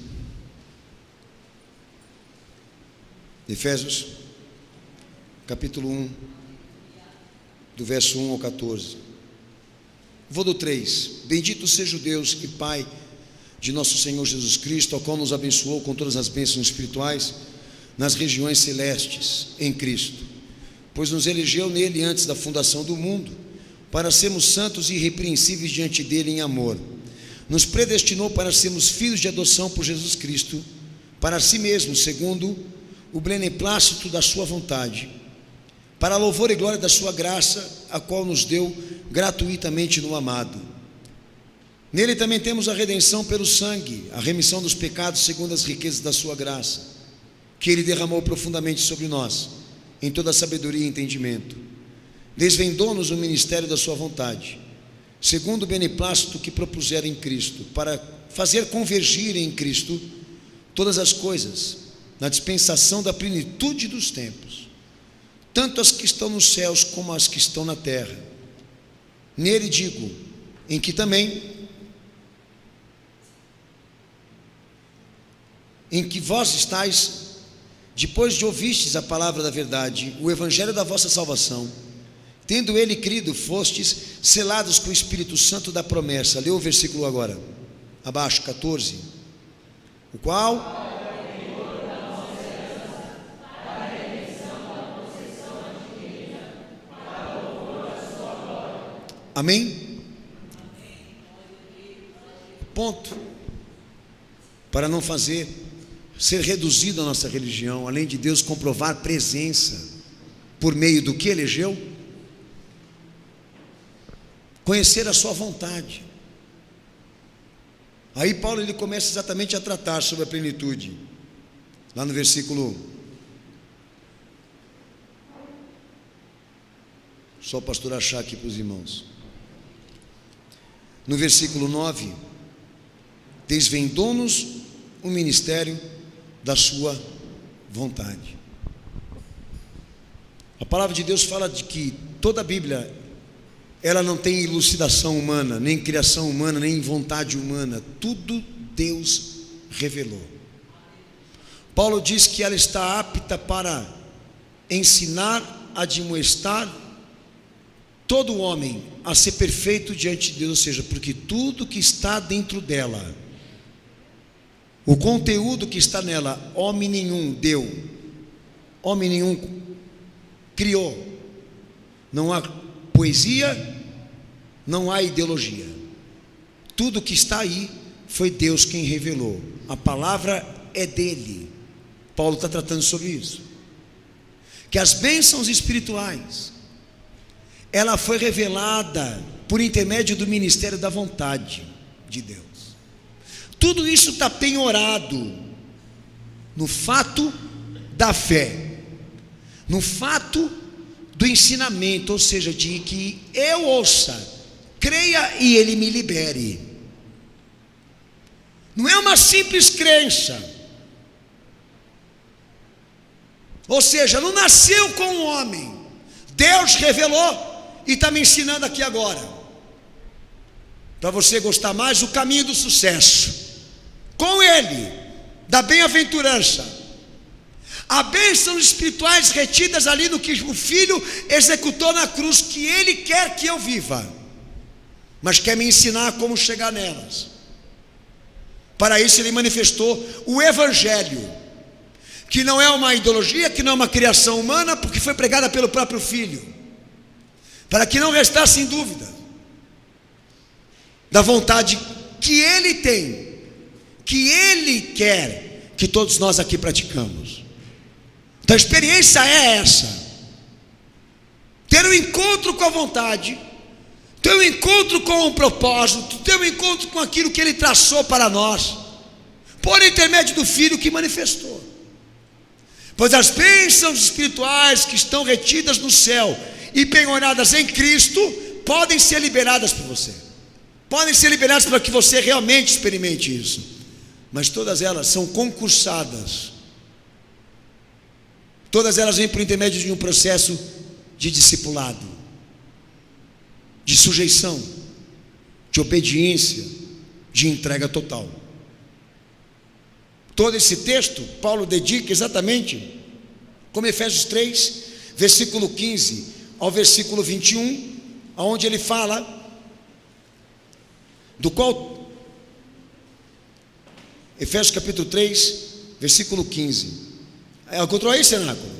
Efésios capítulo 1, do verso 1 ao 14. Vou do 3. Bendito seja o Deus e Pai de nosso Senhor Jesus Cristo, ao qual nos abençoou com todas as bênçãos espirituais nas regiões celestes em Cristo, pois nos elegeu nele antes da fundação do mundo, para sermos santos e irrepreensíveis diante dele em amor. Nos predestinou para sermos filhos de adoção por Jesus Cristo, para si mesmo, segundo o beneplácito da sua vontade, para a louvor e glória da sua graça, a qual nos deu gratuitamente no amado. Nele também temos a redenção pelo sangue, a remissão dos pecados segundo as riquezas da sua graça, que Ele derramou profundamente sobre nós, em toda a sabedoria e entendimento. Desvendou-nos o ministério da sua vontade, segundo o beneplácito que propusera em Cristo, para fazer convergir em Cristo todas as coisas, na dispensação da plenitude dos tempos, tanto as que estão nos céus como as que estão na terra. Nele digo, em que também, em que vós estáis, depois de ouvistes a palavra da verdade, o evangelho da vossa salvação, tendo ele crido, fostes selados com o Espírito Santo da promessa. Lê o versículo agora, abaixo, 14. O qual... Amém? Ponto. Para não ser reduzido a nossa religião, além de Deus comprovar presença por meio do que elegeu, conhecer a sua vontade. Aí Paulo ele começa exatamente a tratar sobre a plenitude, lá no versículo, só o pastor achar aqui para os irmãos, no versículo 9, desvendou-nos o ministério da sua vontade. A palavra de Deus fala de que toda a Bíblia ela não tem elucidação humana, nem criação humana, nem vontade humana. Tudo Deus revelou. Paulo diz que ela está apta para ensinar, admoestar todo homem a ser perfeito diante de Deus, ou seja, porque tudo que está dentro dela, o conteúdo que está nela, homem nenhum deu, homem nenhum criou. Não há poesia, não há ideologia. Tudo que está aí foi Deus quem revelou. A palavra é dele. Paulo está tratando sobre isso. Que as bênçãos espirituais, ela foi revelada por intermédio do ministério da vontade de Deus. Tudo isso está penhorado no fato da fé, no fato do ensinamento, ou seja, de que eu ouça, creia e ele me libere. Não é uma simples crença, ou seja, não nasceu com um homem, Deus revelou e está me ensinando aqui agora, para você gostar mais, o caminho do sucesso, com ele, da bem-aventurança, há bênçãos espirituais retidas ali no que o Filho executou na cruz, que ele quer que eu viva, mas quer me ensinar como chegar nelas. Para isso ele manifestou o Evangelho, que não é uma ideologia, que não é uma criação humana, porque foi pregada pelo próprio Filho, para que não restasse em dúvida da vontade que ele tem, que ele quer que todos nós aqui praticamos. Então a experiência é essa: ter um encontro com a vontade, ter um encontro com o propósito, ter um encontro com aquilo que ele traçou para nós, por intermédio do Filho que manifestou. Pois as bênçãos espirituais que estão retidas no céu e penhoradas em Cristo podem ser liberadas por você, podem ser liberadas para que você realmente experimente isso, mas todas elas são concursadas, todas elas vêm por intermédio de um processo de discipulado, de sujeição, de obediência, de entrega total. Todo esse texto Paulo dedica exatamente como Efésios 3, versículo 15 ao versículo 21, onde ele fala do qual, Efésios capítulo 3, versículo 15. Encontrou aí, cenáculo?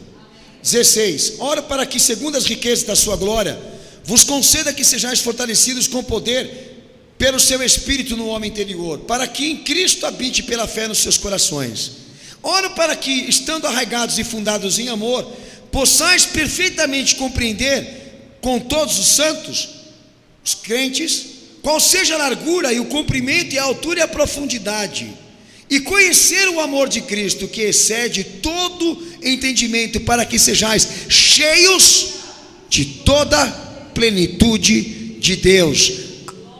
16. Ora, para que segundo as riquezas da sua glória vos conceda que sejais fortalecidos com poder pelo seu Espírito no homem interior, para que em Cristo habite pela fé nos seus corações. Ora, para que, estando arraigados e fundados em amor, possais perfeitamente compreender com todos os santos, os crentes, qual seja a largura e o comprimento e a altura e a profundidade, e conhecer o amor de Cristo, que excede todo entendimento, para que sejais cheios de toda plenitude de Deus.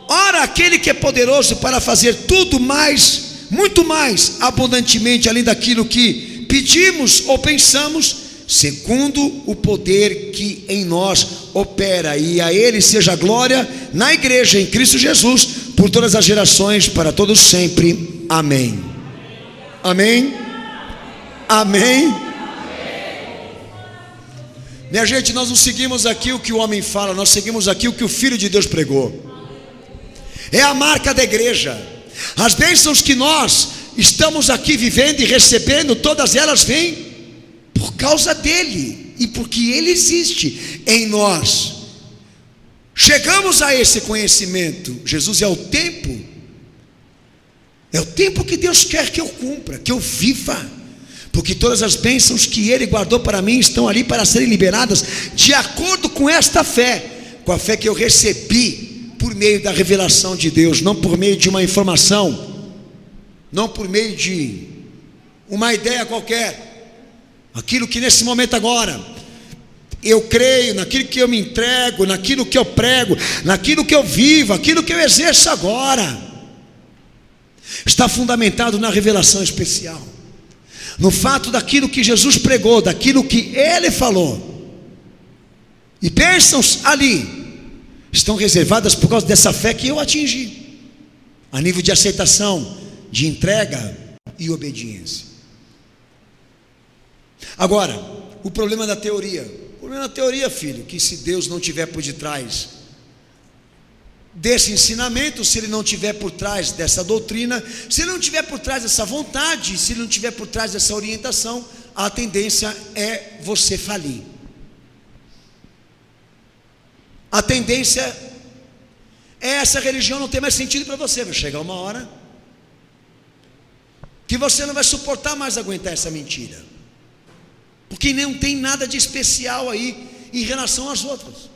Ora, aquele que é poderoso para fazer tudo mais, muito mais abundantemente, além daquilo que pedimos ou pensamos, segundo o poder que em nós opera. E a ele seja a glória na igreja, em Cristo Jesus, por todas as gerações, para todos sempre. Amém. Amém. Amém. Minha gente, nós não seguimos aqui o que o homem fala, nós seguimos aqui o que o Filho de Deus pregou. É a marca da igreja. As bênçãos que nós estamos aqui vivendo e recebendo, todas elas vêm por causa dele e porque ele existe em nós. Chegamos a esse conhecimento. Jesus é o tempo que Deus quer que eu cumpra, que eu viva, porque todas as bênçãos que ele guardou para mim estão ali para serem liberadas de acordo com esta fé, com a fé que eu recebi por meio da revelação de Deus, não por meio de uma informação, não por meio de uma ideia qualquer. Aquilo que nesse momento agora eu creio, naquilo que eu me entrego, naquilo que eu prego, naquilo que eu vivo, aquilo que eu exerço agora, está fundamentado na revelação especial, no fato daquilo que Jesus pregou, daquilo que ele falou. E bênçãos ali estão reservadas por causa dessa fé que eu atingi, a nível de aceitação, de entrega e obediência. Agora, o problema da teoria. O problema da teoria, filho, que se Deus não estiver por detrás desse ensinamento, se Ele não estiver por trás dessa doutrina, se Ele não estiver por trás dessa vontade, se Ele não estiver por trás dessa orientação, a tendência é você falir. A tendência é essa religião não ter mais sentido para você. Vai chegar uma hora que você não vai suportar mais aguentar essa mentira, porque não tem nada de especial aí em relação às outras.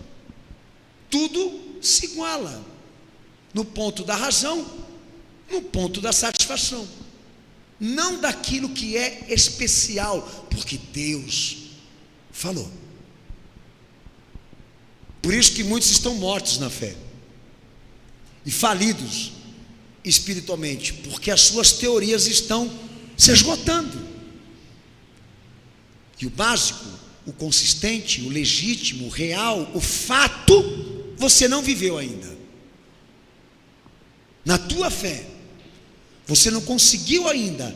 Tudo se iguala no ponto da razão, no ponto da satisfação, não daquilo que é especial, porque Deus falou. Por isso que muitos estão mortos na fé e falidos espiritualmente, porque as suas teorias estão se esgotando. E o básico, o consistente, o legítimo, o real, o fato, você não viveu ainda. Na tua fé, você não conseguiu ainda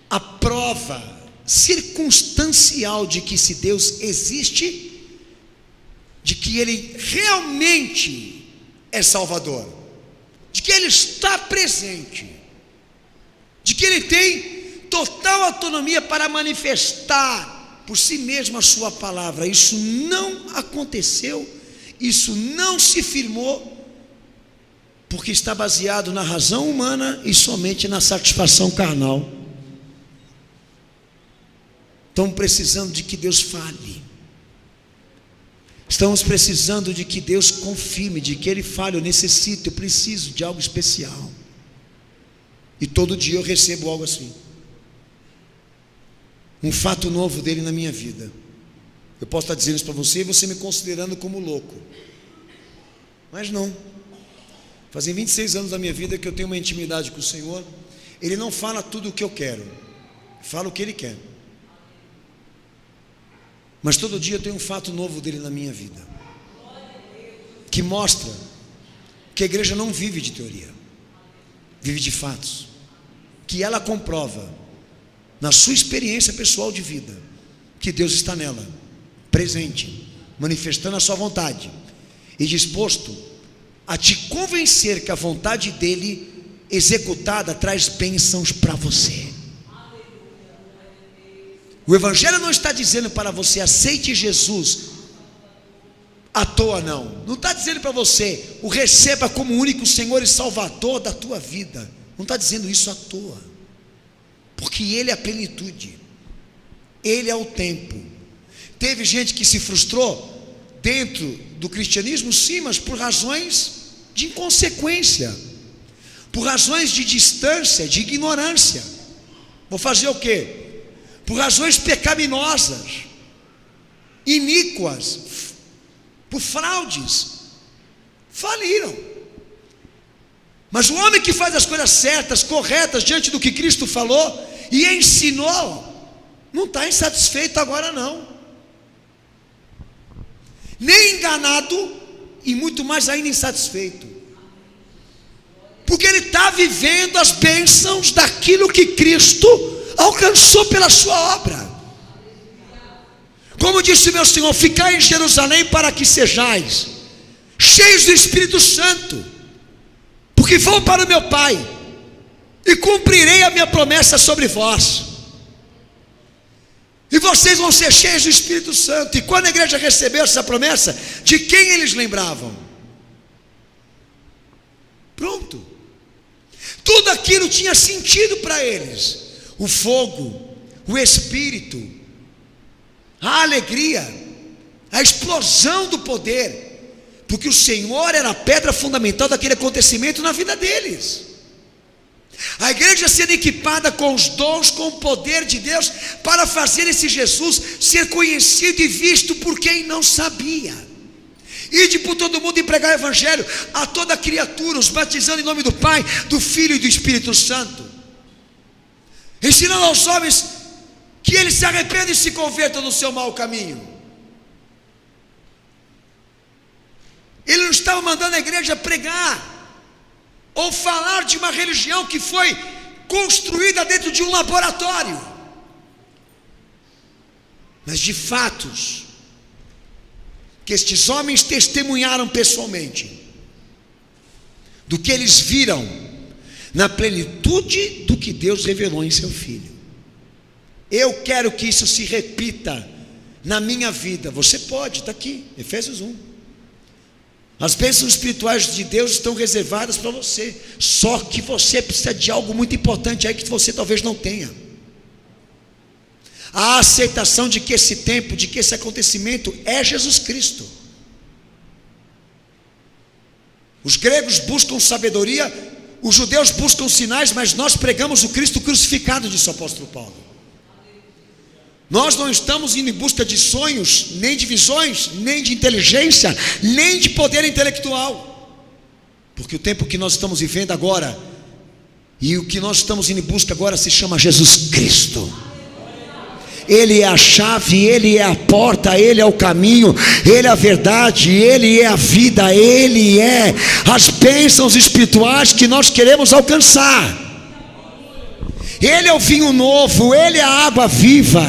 a prova circunstancial de que, se Deus existe, de que Ele realmente é Salvador, de que Ele está presente, de que Ele tem total autonomia para manifestar por si mesmo a sua palavra. Isso não aconteceu, isso não se firmou, porque está baseado na razão humana e somente na satisfação carnal. Estamos precisando de que Deus fale, estamos precisando de que Deus confirme, de que Ele fale. Eu necessito, eu preciso de algo especial, e todo dia eu recebo algo assim, um fato novo dele na minha vida. Eu posso estar dizendo isso para você e você me considerando como louco, mas não. Fazem 26 anos da minha vida que eu tenho uma intimidade com o Senhor. Ele não fala tudo o que eu quero, fala o que Ele quer, mas todo dia eu tenho um fato novo dele na minha vida, que mostra que a igreja não vive de teoria, vive de fatos, que ela comprova na sua experiência pessoal de vida que Deus está nela, presente, manifestando a sua vontade e disposto a te convencer que a vontade dele executada traz bênçãos para você. O Evangelho não está dizendo para você aceite Jesus à toa, não está dizendo para você o receba como único Senhor e Salvador da tua vida, não está dizendo isso à toa, porque Ele é a plenitude, Ele é o tempo. Teve gente que se frustrou dentro do cristianismo, sim, mas por razões de inconsequência, por razões de distância, de ignorância. Vou fazer o quê? Por razões pecaminosas, iníquas, por fraudes, faliram. Mas o homem que faz as coisas certas, corretas, diante do que Cristo falou e ensinou, não está insatisfeito agora não, nem enganado, e muito mais ainda insatisfeito, porque ele está vivendo as bênçãos daquilo que Cristo alcançou pela sua obra. Como disse meu Senhor: ficai em Jerusalém para que sejais cheios do Espírito Santo, porque vou para o meu Pai e cumprirei a minha promessa sobre vós, e vocês vão ser cheios do Espírito Santo. E quando a igreja recebeu essa promessa, de quem eles lembravam? Pronto, tudo aquilo tinha sentido para eles: o fogo, o Espírito, a alegria, a explosão do poder, porque o Senhor era a pedra fundamental daquele acontecimento na vida deles. A igreja sendo equipada com os dons, com o poder de Deus, para fazer esse Jesus ser conhecido e visto por quem não sabia. Ide por todo mundo e pregar o Evangelho a toda criatura, os batizando em nome do Pai, do Filho e do Espírito Santo, ensinando aos homens que eles se arrependam e se convertam no seu mau caminho. Ele não estava mandando a igreja pregar ou falar de uma religião que foi construída dentro de um laboratório, mas de fatos que estes homens testemunharam pessoalmente, do que eles viram na plenitude do que Deus revelou em seu Filho. Eu quero que isso se repita na minha vida. Você pode, está aqui, Efésios 1. As bênçãos espirituais de Deus estão reservadas para você, só que você precisa de algo muito importante aí que você talvez não tenha: a aceitação de que esse tempo, de que esse acontecimento é Jesus Cristo. Os gregos buscam sabedoria, os judeus buscam sinais, mas nós pregamos o Cristo crucificado, disse o apóstolo Paulo. Nós não estamos indo em busca de sonhos, nem de visões, nem de inteligência, nem de poder intelectual, porque o tempo que nós estamos vivendo agora, e o que nós estamos indo em busca agora, se chama Jesus Cristo. Ele é a chave, Ele é a porta, Ele é o caminho, Ele é a verdade, Ele é a vida, Ele é as bênçãos espirituais que nós queremos alcançar. Ele é o vinho novo, Ele é a água viva,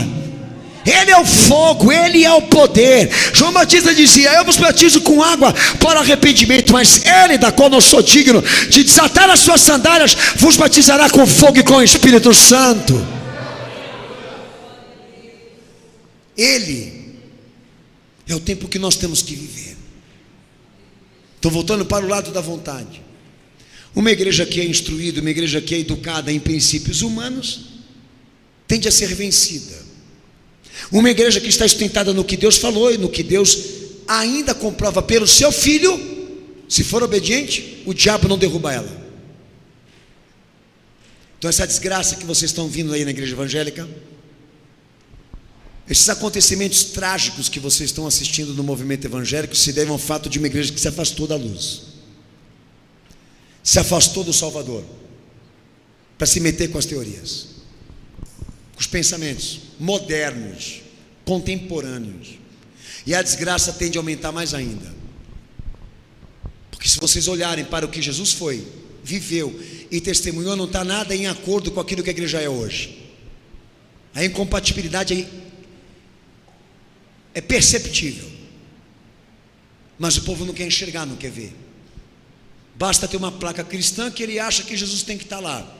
Ele é o fogo, Ele é o poder. João Batista dizia: eu vos batizo com água para arrependimento, mas Ele, da qual não sou digno de desatar as suas sandálias, vos batizará com fogo e com o Espírito Santo. Ele é o tempo que nós temos que viver. Estou voltando para o lado da vontade. Uma igreja que é instruída, uma igreja que é educada em princípios humanos, tende a ser vencida. Uma igreja que está sustentada no que Deus falou e no que Deus ainda comprova pelo seu Filho, se for obediente, o diabo não derruba ela. Então essa desgraça que vocês estão vindo aí na igreja evangélica, esses acontecimentos trágicos que vocês estão assistindo no movimento evangélico, se devem ao fato de uma igreja que se afastou da luz, se afastou do Salvador, para se meter com as teorias, com os pensamentos modernos, contemporâneos. E a desgraça tende a aumentar mais ainda, porque se vocês olharem para o que Jesus foi, viveu e testemunhou, não está nada em acordo com aquilo que a igreja é hoje. A incompatibilidade é perceptível, mas o povo não quer enxergar, não quer ver. Basta ter uma placa cristã que ele acha que Jesus tem que estar lá.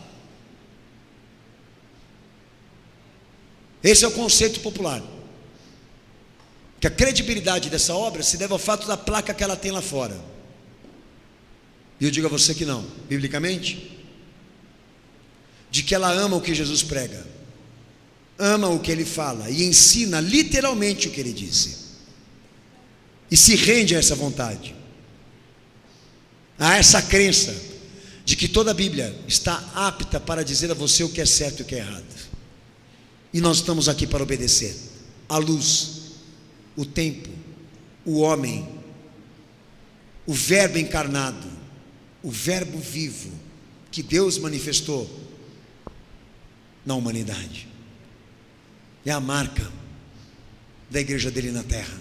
Esse é o conceito popular, que a credibilidade dessa obra se deve ao fato da placa que ela tem lá fora. E eu digo a você que não, biblicamente, de que ela ama o que Jesus prega, ama o que ele fala e ensina literalmente o que ele disse, e se rende a essa vontade, a essa crença de que toda a Bíblia está apta para dizer a você o que é certo e o que é errado. E nós estamos aqui para obedecer a luz, o tempo, o homem, o verbo encarnado, o verbo vivo que Deus manifestou na humanidade. É a marca da igreja dele na terra.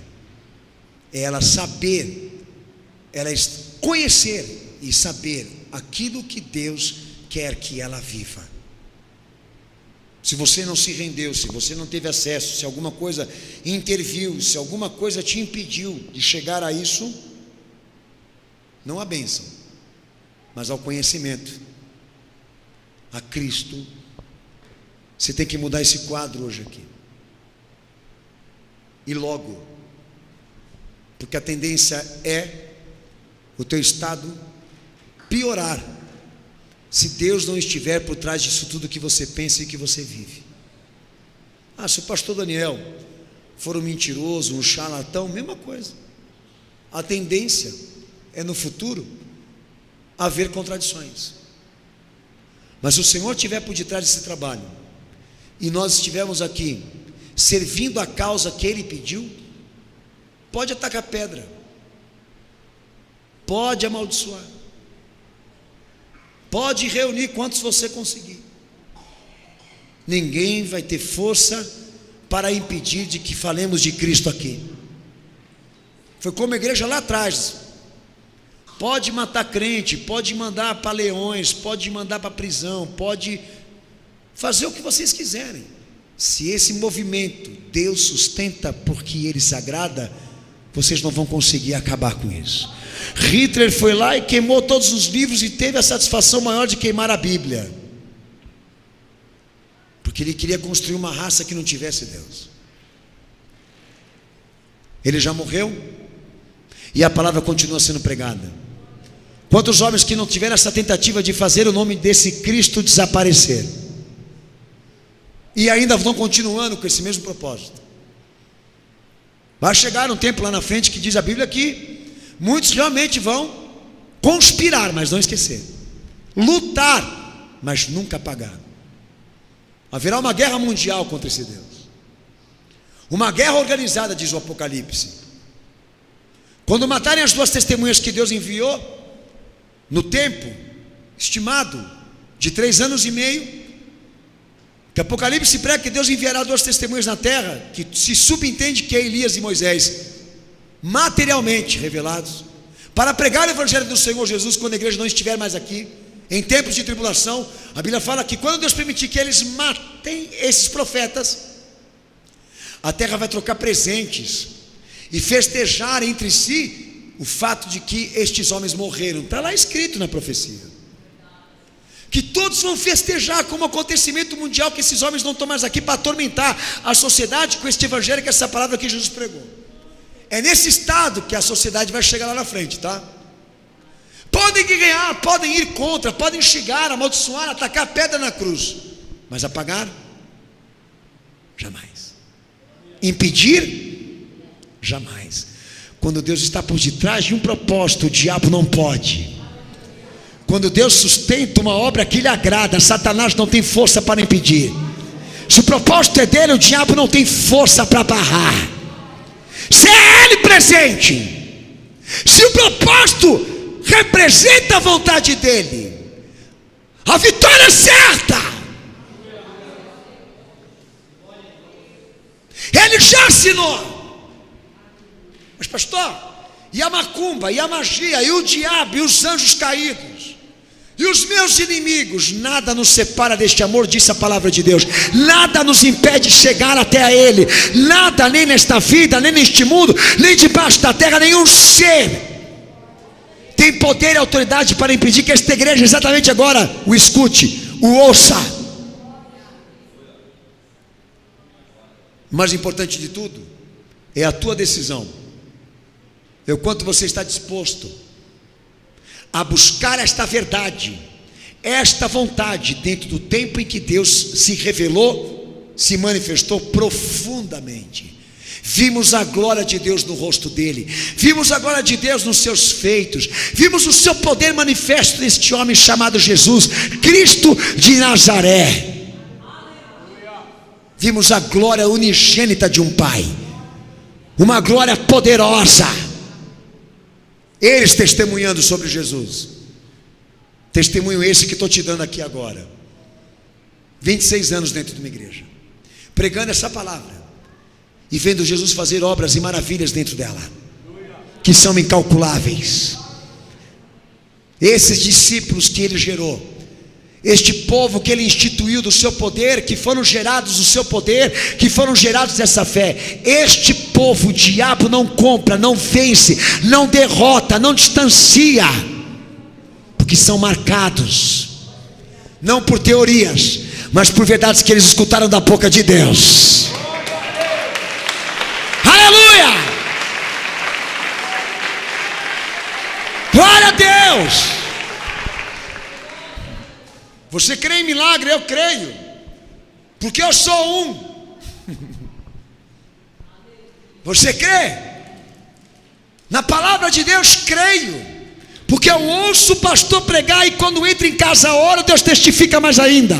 É ela saber, ela conhecer e saber aquilo que Deus quer que ela viva. Se você não se rendeu, se você não teve acesso, se alguma coisa interviu, se alguma coisa te impediu de chegar a isso, não a bênção, mas ao conhecimento, a Cristo, você tem que mudar esse quadro hoje aqui. E logo, porque a tendência é o teu estado piorar, se Deus não estiver por trás disso tudo que você pensa e que você vive. Se o pastor Daniel for um mentiroso, um charlatão, mesma coisa. A tendência é no futuro haver contradições. Mas se o Senhor estiver por detrás desse trabalho, e nós estivermos aqui servindo a causa que Ele pediu, pode atacar pedra, pode amaldiçoar, pode reunir quantos você conseguir, ninguém vai ter força para impedir de que falemos de Cristo aqui. Foi como a igreja lá atrás, pode matar crente, pode mandar para leões, pode mandar para prisão, pode fazer o que vocês quiserem. Se esse movimento Deus sustenta porque Ele se agrada, vocês não vão conseguir acabar com isso. Hitler foi lá e queimou todos os livros e teve a satisfação maior de queimar a Bíblia, porque ele queria construir uma raça que não tivesse Deus. Ele já morreu e a palavra continua sendo pregada. Quantos homens que não tiveram essa tentativa de fazer o nome desse Cristo desaparecer e ainda estão continuando com esse mesmo propósito? Vai chegar um tempo lá na frente que diz a Bíblia que muitos realmente vão conspirar, mas não esquecer, lutar, mas nunca apagar. Haverá uma guerra mundial contra esse Deus, uma guerra organizada, diz o Apocalipse. Quando matarem as 2 testemunhas que Deus enviou, no tempo estimado de 3 anos e meio, que Apocalipse prega que Deus enviará 2 testemunhas na terra, que se subentende que é Elias e Moisés, materialmente revelados, para pregar o evangelho do Senhor Jesus quando a igreja não estiver mais aqui, em tempos de tribulação. A Bíblia fala que quando Deus permitir que eles matem esses profetas, a terra vai trocar presentes e festejar entre si o fato de que estes homens morreram. Está lá escrito na profecia que todos vão festejar como um acontecimento mundial, que esses homens não estão mais aqui para atormentar a sociedade com este evangelho, que essa palavra que Jesus pregou. É nesse estado que a sociedade vai chegar lá na frente, tá? Podem ganhar, podem ir contra, podem xingar, amaldiçoar, atacar pedra na cruz, mas apagar? Jamais. Impedir? Jamais. Quando Deus está por detrás de um propósito, o diabo não pode. Quando Deus sustenta uma obra que lhe agrada, Satanás não tem força para impedir. Se o propósito é dele, o diabo não tem força para barrar. Se é ele presente, se o propósito representa a vontade dele, a vitória é certa. Ele já assinou. Mas pastor, e a macumba, e a magia, e o diabo, e os anjos caídos, e os meus inimigos? Nada nos separa deste amor, disse a palavra de Deus. Nada nos impede de chegar até a Ele. Nada, nem nesta vida, nem neste mundo, nem debaixo da terra, nenhum ser tem poder e autoridade para impedir que esta igreja exatamente agora o escute, o ouça. O mais importante de tudo é a tua decisão. É o quanto você está disposto a buscar esta verdade, esta vontade, dentro do tempo em que Deus se revelou, se manifestou profundamente. Vimos a glória de Deus no rosto dele, vimos a glória de Deus nos seus feitos, vimos o seu poder manifesto neste homem chamado Jesus, Cristo de Nazaré. Vimos a glória unigênita de um Pai, uma glória poderosa. Eles testemunhando sobre Jesus, testemunho esse que estou te dando aqui agora. 26 anos dentro de uma igreja, pregando essa palavra e vendo Jesus fazer obras e maravilhas dentro dela, que são incalculáveis. Esses discípulos que ele gerou, este povo que ele instituiu do seu poder, que foram gerados do seu poder, que foram gerados dessa fé, este povo o diabo não compra, não vence, não derrota, não distancia, porque são marcados não por teorias, mas por verdades que eles escutaram da boca de Deus. Aleluia! Glória a Deus! Você crê em milagre? Eu creio, porque eu sou um. Você crê? Na palavra de Deus creio, porque eu ouço o pastor pregar, e quando entra em casa ora, Deus testifica mais ainda.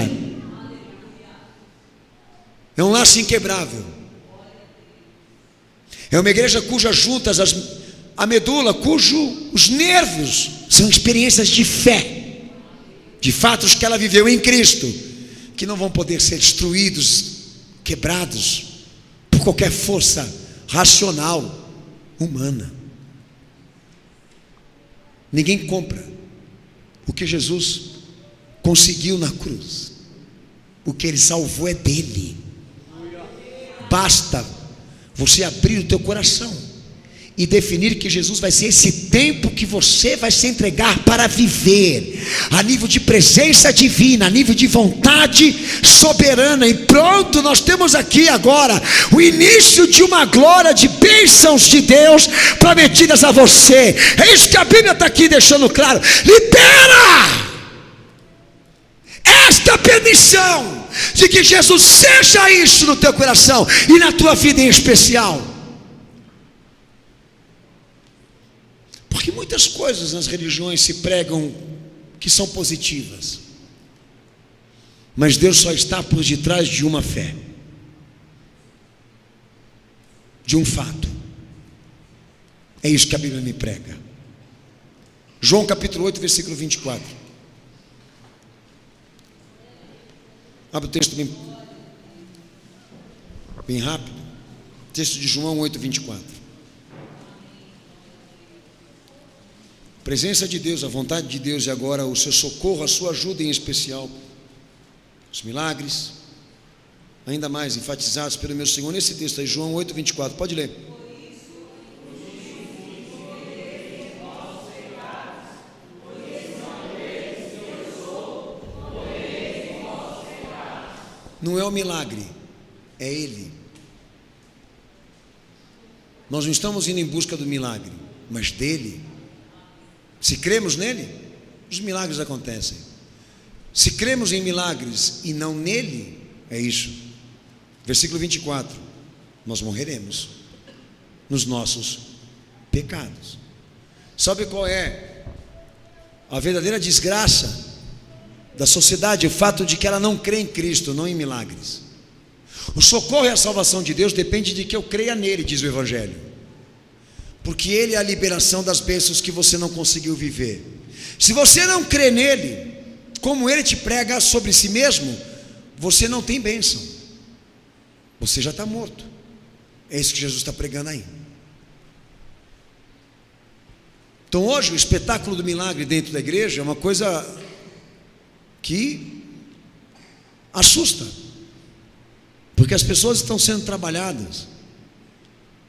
É um laço inquebrável. É uma igreja cujas juntas, a medula, os nervos são experiências de fé, de fatos que ela viveu em Cristo, que não vão poder ser destruídos, quebrados por qualquer força racional humana. Ninguém compra o que Jesus conseguiu na cruz. O que Ele salvou é dele. Basta você abrir o teu coração e definir que Jesus vai ser esse tempo que você vai se entregar para viver, a nível de presença divina, a nível de vontade soberana. E pronto, nós temos aqui agora o início de uma glória de bênçãos de Deus prometidas a você. É isso que a Bíblia está aqui deixando claro. Libera esta permissão de que Jesus seja isso no teu coração e na tua vida em especial. Porque muitas coisas nas religiões se pregam que são positivas, mas Deus só está por detrás de uma fé, de um fato. É isso que a Bíblia me prega. João capítulo 8, versículo 24. Abre o texto bem rápido. Texto de João 8, 24. Presença de Deus, a vontade de Deus, e agora o seu socorro, a sua ajuda em especial, os milagres, ainda mais enfatizados pelo meu Senhor nesse texto aí, João 8, 24, pode ler. Não é o milagre, é Ele. Nós não estamos indo em busca do milagre, mas dele. Se cremos nele, os milagres acontecem. Se cremos em milagres e não nele, é isso. Versículo 24: nós morreremos nos nossos pecados. Sabe qual é a verdadeira desgraça da sociedade? O fato de que ela não crê em Cristo, não em milagres. O socorro e a salvação de Deus depende de que eu creia nele, diz o Evangelho, porque Ele é a liberação das bênçãos que você não conseguiu viver. Se você não crê nele, como Ele te prega sobre si mesmo, você não tem bênção, você já está morto. É isso que Jesus está pregando aí. Então hoje o espetáculo do milagre dentro da igreja é uma coisa que assusta, porque as pessoas estão sendo trabalhadas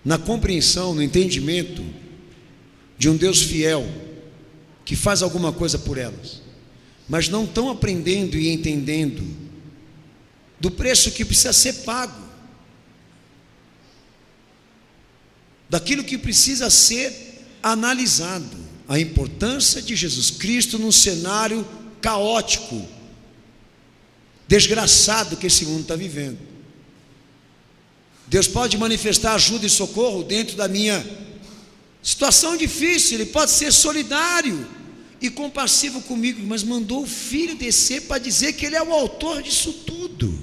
na compreensão, no entendimento de um Deus fiel, que faz alguma coisa por elas, mas não estão aprendendo e entendendo do preço que precisa ser pago, daquilo que precisa ser analisado, a importância de Jesus Cristo num cenário caótico, desgraçado que esse mundo está vivendo. Deus pode manifestar ajuda e socorro dentro da minha situação difícil. Ele pode ser solidário e compassivo comigo, mas mandou o Filho descer para dizer que Ele é o autor disso tudo.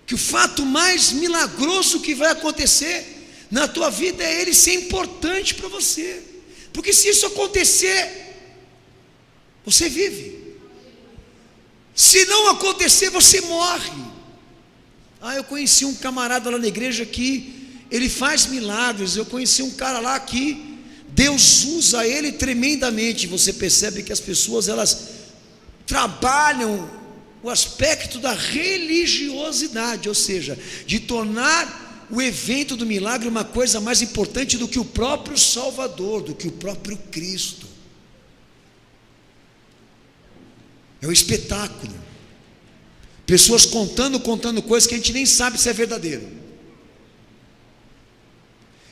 Que o fato mais milagroso que vai acontecer na tua vida é Ele ser importante para você. Porque se isso acontecer, você vive. Se não acontecer, você morre. Eu conheci um camarada lá na igreja que ele faz milagres. Eu conheci um cara lá que Deus usa ele tremendamente. Você percebe que as pessoas, elas trabalham o aspecto da religiosidade, ou seja, de tornar o evento do milagre uma coisa mais importante do que o próprio Salvador, do que o próprio Cristo. É um espetáculo. Pessoas contando coisas que a gente nem sabe se é verdadeiro.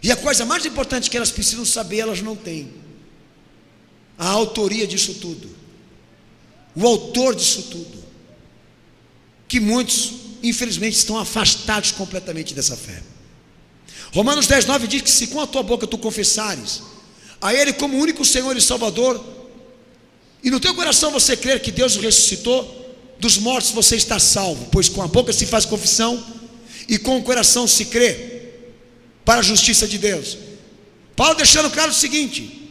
E a coisa mais importante que elas precisam saber, elas não têm: a autoria disso tudo, o autor disso tudo, que muitos infelizmente estão afastados completamente dessa fé. Romanos 10:9 diz que se com a tua boca tu confessares a Ele como único Senhor e Salvador, e no teu coração você crer que Deus o ressuscitou dos mortos, você está salvo. Pois com a boca se faz confissão e com o coração se crê para a justiça de Deus. Paulo deixando claro o seguinte: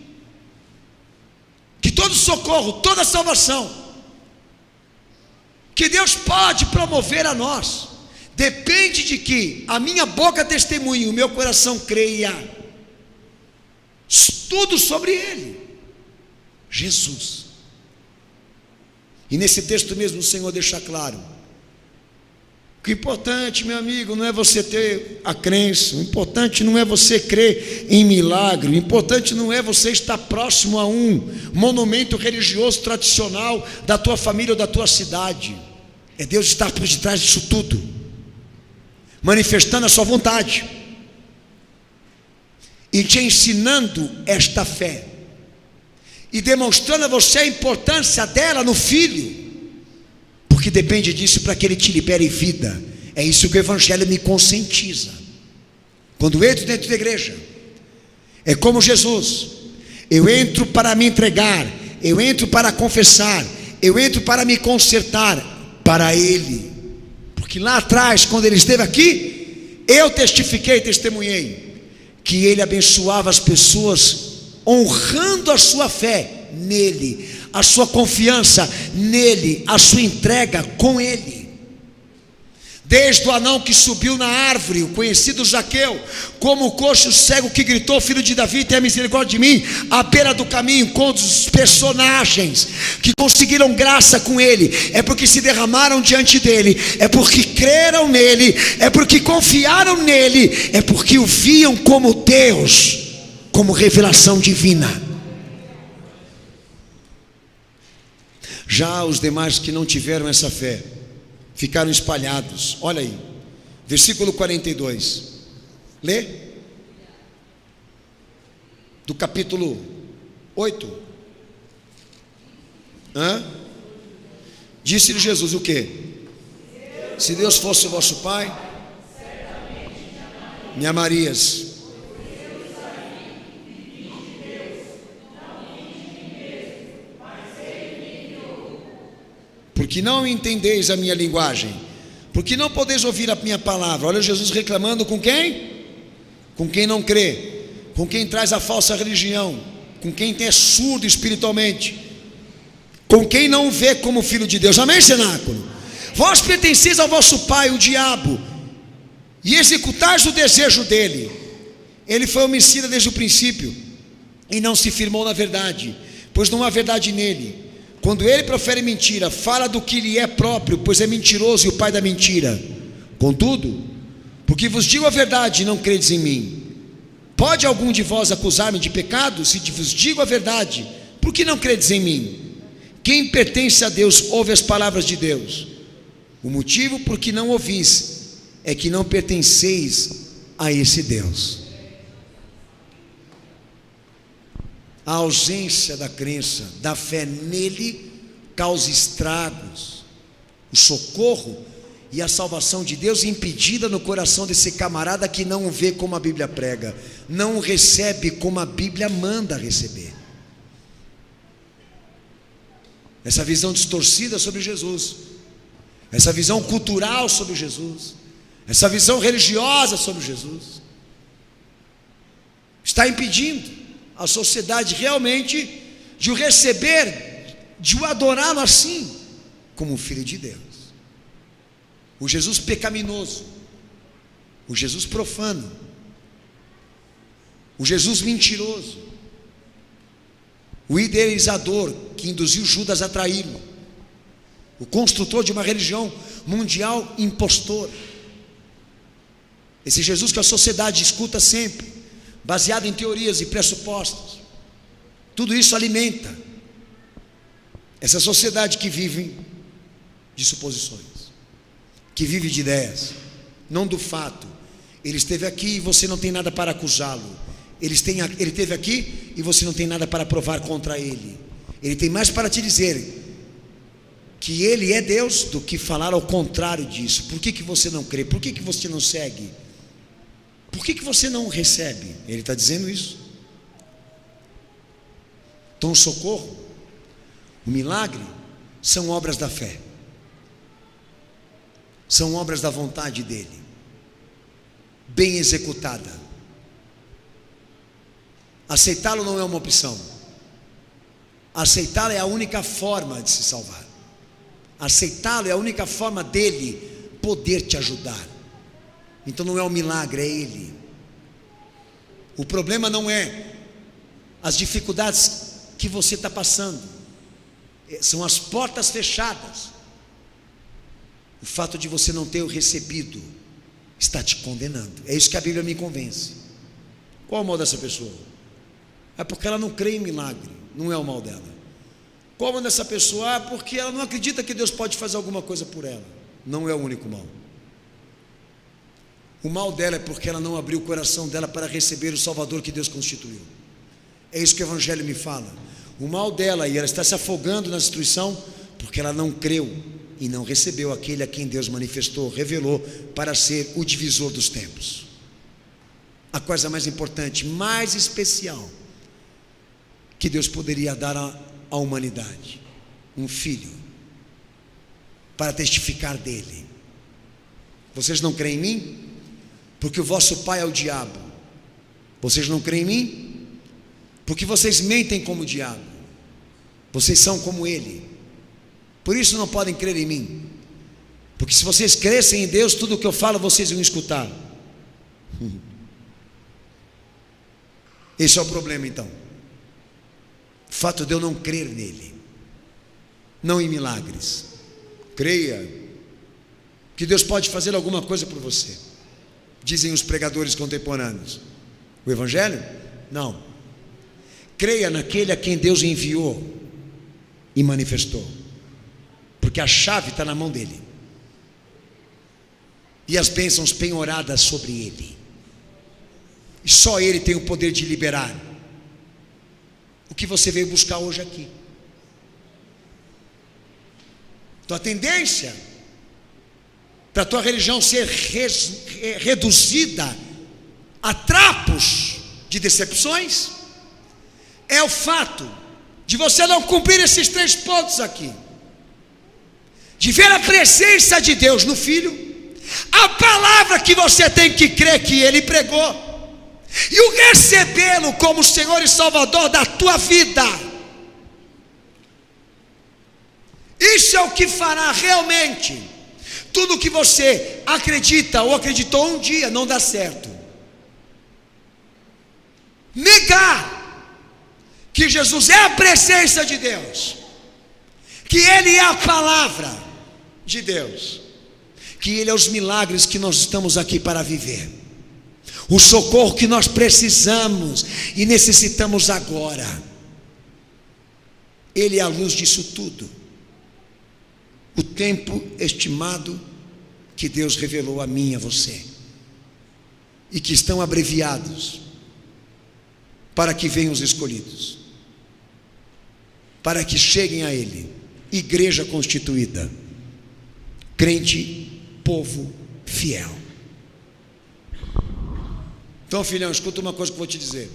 que todo socorro, toda salvação que Deus pode promover a nós, depende de que a minha boca testemunhe e o meu coração creia tudo sobre Ele, Jesus. E nesse texto mesmo o Senhor deixa claro que o importante, meu amigo, não é você ter a crença, o importante não é você crer em milagre, o importante não é você estar próximo a um monumento religioso tradicional da tua família ou da tua cidade. É Deus estar por detrás disso tudo, manifestando a sua vontade e te ensinando esta fé e demonstrando a você a importância dela no Filho, porque depende disso para que Ele te libere vida. É isso que o Evangelho me conscientiza. Quando eu entro dentro da igreja, é como Jesus: eu entro para me entregar, eu entro para confessar, eu entro para me consertar para Ele, porque lá atrás, quando Ele esteve aqui, eu testifiquei, testemunhei que Ele abençoava as pessoas honrando a sua fé nele, a sua confiança nele, a sua entrega com ele. Desde o anão que subiu na árvore, o conhecido Zaqueu, como o coxo cego que gritou: filho de Davi, tenha misericórdia de mim, à beira do caminho, com os personagens que conseguiram graça com ele, é porque se derramaram diante dele, é porque creram nele, é porque confiaram nele, é porque o viam como Deus, como revelação divina. Já os demais que não tiveram essa fé ficaram espalhados. Olha aí, versículo 42. Lê. Do capítulo 8. Disse-lhe Jesus o quê? Se Deus fosse o vosso Pai, me amarias. Porque não entendeis a minha linguagem, porque não podeis ouvir a minha palavra. Olha Jesus reclamando com quem? Com quem não crê, com quem traz a falsa religião, com quem é surdo espiritualmente, com quem não vê como filho de Deus. Amém, cenáculo? Vós pertenceis ao vosso pai, o diabo, e executais o desejo dele. Ele foi homicida desde o princípio e não se firmou na verdade, pois não há verdade nele. Quando ele profere mentira, fala do que lhe é próprio, pois é mentiroso e o pai da mentira. Contudo, porque vos digo a verdade, não credes em mim. Pode algum de vós acusar-me de pecado? Se vos digo a verdade, por que não credes em mim? Quem pertence a Deus ouve as palavras de Deus. O motivo por que não ouvis é que não pertenceis a esse Deus. A ausência da crença, da fé nele, causa estragos. O socorro e a salvação de Deus impedida no coração desse camarada que não o vê como a Bíblia prega, não o recebe como a Bíblia manda receber. Essa visão distorcida sobre Jesus, essa visão cultural sobre Jesus, essa visão religiosa sobre Jesus, está impedindo a sociedade realmente de o receber, de o adorá-lo assim, como filho de Deus. O Jesus pecaminoso, o Jesus profano, o Jesus mentiroso, o idealizador que induziu Judas a traí-lo, o construtor de uma religião mundial impostor, esse Jesus que a sociedade escuta sempre, baseado em teorias e pressupostos. Tudo isso alimenta essa sociedade que vive de suposições, que vive de ideias, não do fato. Ele esteve aqui e você não tem nada para acusá-lo. Ele esteve aqui e você não tem nada para provar contra ele. Ele tem mais para te dizer que ele é Deus do que falar ao contrário disso. Por que você não crê? Por que você não segue? Por que você não recebe? Ele está dizendo isso. Então o socorro, o milagre, são obras da fé, são obras da vontade dele, bem executada. Aceitá-lo não é uma opção, aceitá-lo é a única forma de se salvar, aceitá-lo é a única forma dele poder te ajudar. Então não é um milagre, é ele. O problema não é as dificuldades que você está passando, são as portas fechadas. O fato de você não ter o recebido está te condenando. É isso que a Bíblia me convence. Qual é o mal dessa pessoa? É porque ela não crê em milagre, não é o mal dela. Qual é o mal dessa pessoa? É porque ela não acredita que Deus pode fazer alguma coisa por ela. Não é o único mal. O mal dela é porque ela não abriu o coração dela para receber o Salvador que Deus constituiu. É isso que o Evangelho me fala. O mal dela, e ela está se afogando na destruição, porque ela não creu e não recebeu aquele a quem Deus manifestou, revelou, para ser o divisor dos tempos. A coisa mais importante, mais especial, que Deus poderia dar à humanidade: um filho, para testificar dele. Vocês não creem em mim? Porque o vosso pai é o diabo. Vocês não creem em mim? Porque vocês mentem como o diabo. Vocês são como ele. Por isso não podem crer em mim. Porque se vocês crescem em Deus, tudo o que eu falo vocês vão escutar. Esse é o problema então. O fato de eu não crer nele, não em milagres. Creia que Deus pode fazer alguma coisa por você, dizem os pregadores contemporâneos. O Evangelho? Não. Creia naquele a quem Deus enviou e manifestou, porque a chave está na mão dele, e as bênçãos penhoradas sobre ele, e só ele tem o poder de liberar o que você veio buscar hoje aqui. Tua tendência para a tua religião ser reduzida a trapos de decepções é o fato de você não cumprir esses 3 pontos aqui: de ver a presença de Deus no Filho, a palavra que você tem que crer que Ele pregou, e o recebê-lo como Senhor e Salvador da tua vida. Isso é o que fará realmente tudo o que você acredita ou acreditou um dia não dá certo. Negar que Jesus é a presença de Deus, que Ele é a palavra de Deus, que Ele é os milagres que nós estamos aqui para viver, o socorro que nós precisamos e necessitamos agora. Ele é a luz disso tudo. O tempo estimado que Deus revelou a mim e a você, e que estão abreviados para que venham os escolhidos, para que cheguem a Ele, igreja constituída, crente, povo fiel. Então, filhão, escuta uma coisa que eu vou te dizer.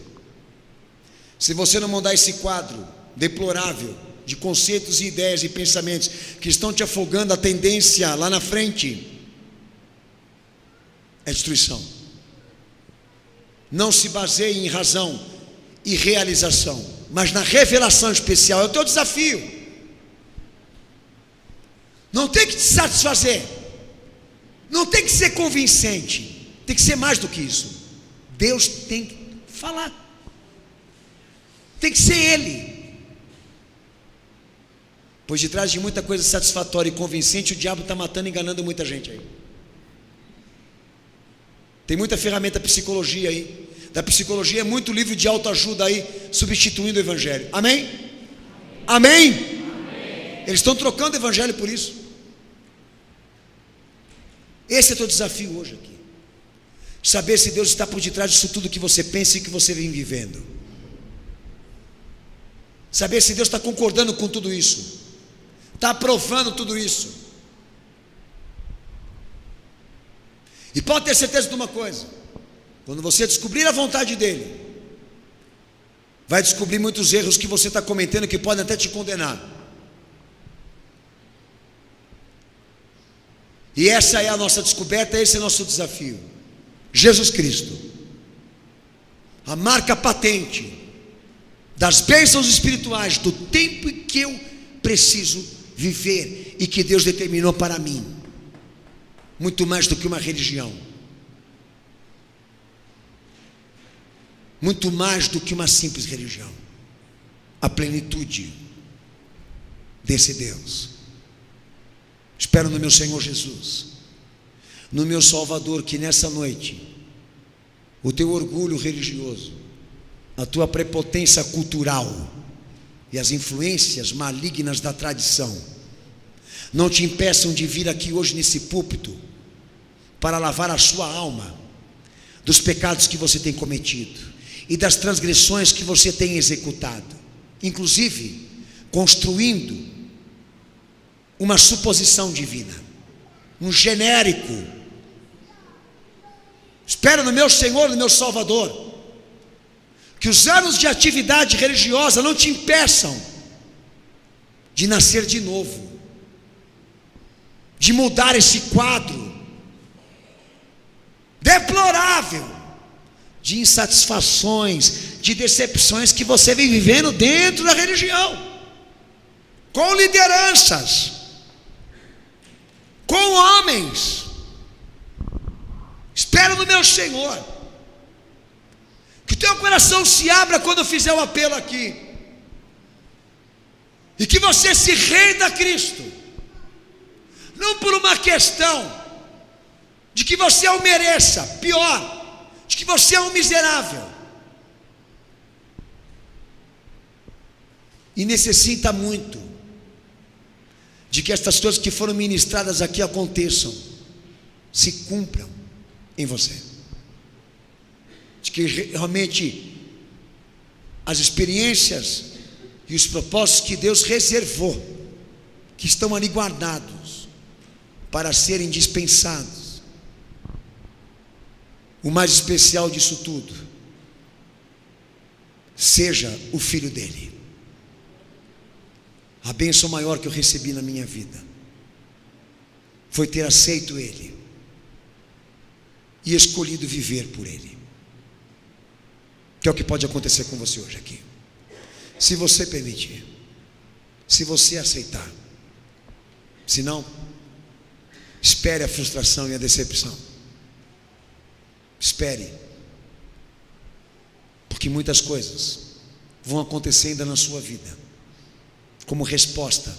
Se você não mudar esse quadro deplorável de conceitos e ideias e pensamentos que estão te afogando, a tendência lá na frente é destruição. Não se baseie em razão e realização, mas na revelação especial. É o teu desafio. Não tem que te satisfazer, não tem que ser convincente, tem que ser mais do que isso. Deus tem que falar, tem que ser Ele. Pois de trás de muita coisa satisfatória e convincente, o diabo está matando e enganando muita gente aí. Tem muita ferramenta psicologia aí. Da psicologia é muito livro de autoajuda aí, substituindo o Evangelho. Amém? Amém? Amém. Eles estão trocando o Evangelho por isso. Esse é o teu desafio hoje aqui. Saber se Deus está por detrás disso tudo que você pensa e que você vem vivendo. Saber se Deus está concordando com tudo isso, está aprovando tudo isso. E pode ter certeza de uma coisa: quando você descobrir a vontade dEle, vai descobrir muitos erros que você está cometendo, que podem até te condenar. E essa é a nossa descoberta, esse é o nosso desafio. Jesus Cristo, a marca patente das bênçãos espirituais do tempo em que eu preciso viver e que Deus determinou para mim, muito mais do que uma religião. muito mais do que uma simples religião, a plenitude desse Deus. Espero no meu Senhor Jesus, no meu Salvador, que nessa noite o teu orgulho religioso, a tua prepotência cultural e as influências malignas da tradição não te impeçam de vir aqui hoje nesse púlpito para lavar a sua alma dos pecados que você tem cometido e das transgressões que você tem executado, inclusive construindo uma suposição divina, um genérico. Espero no meu Senhor, no meu Salvador, que os anos de atividade religiosa não te impeçam de nascer de novo, de mudar esse quadro deplorável de insatisfações, de decepções que você vem vivendo dentro da religião, com lideranças, com homens. Espero no meu Senhor que o teu coração se abra quando eu fizer o apelo aqui, e que você se renda a Cristo, não por uma questão de que você o mereça, pior, de que você é um miserável e necessita muito de que estas coisas que foram ministradas aqui aconteçam, se cumpram em você, de que realmente as experiências e os propósitos que Deus reservou, que estão ali guardados para serem dispensados, o mais especial disso tudo seja o Filho dele. A bênção maior que eu recebi na minha vida foi ter aceito ele e escolhido viver por ele, que é o que pode acontecer com você hoje aqui, se você permitir, se você aceitar. Se não, espere a frustração e a decepção. Espere, porque muitas coisas vão acontecer ainda na sua vida, como resposta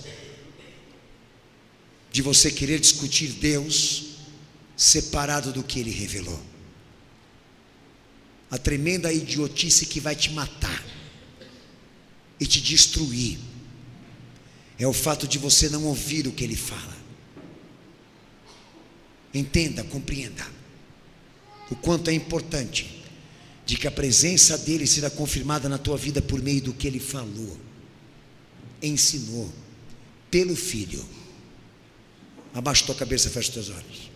de você querer discutir Deus separado do que Ele revelou. A tremenda idiotice que vai te matar e te destruir é o fato de você não ouvir o que Ele fala. Entenda, compreenda o quanto é importante de que a presença dele será confirmada na tua vida por meio do que ele falou, ensinou, pelo Filho. Abaixa tua cabeça, fecha os teus olhos.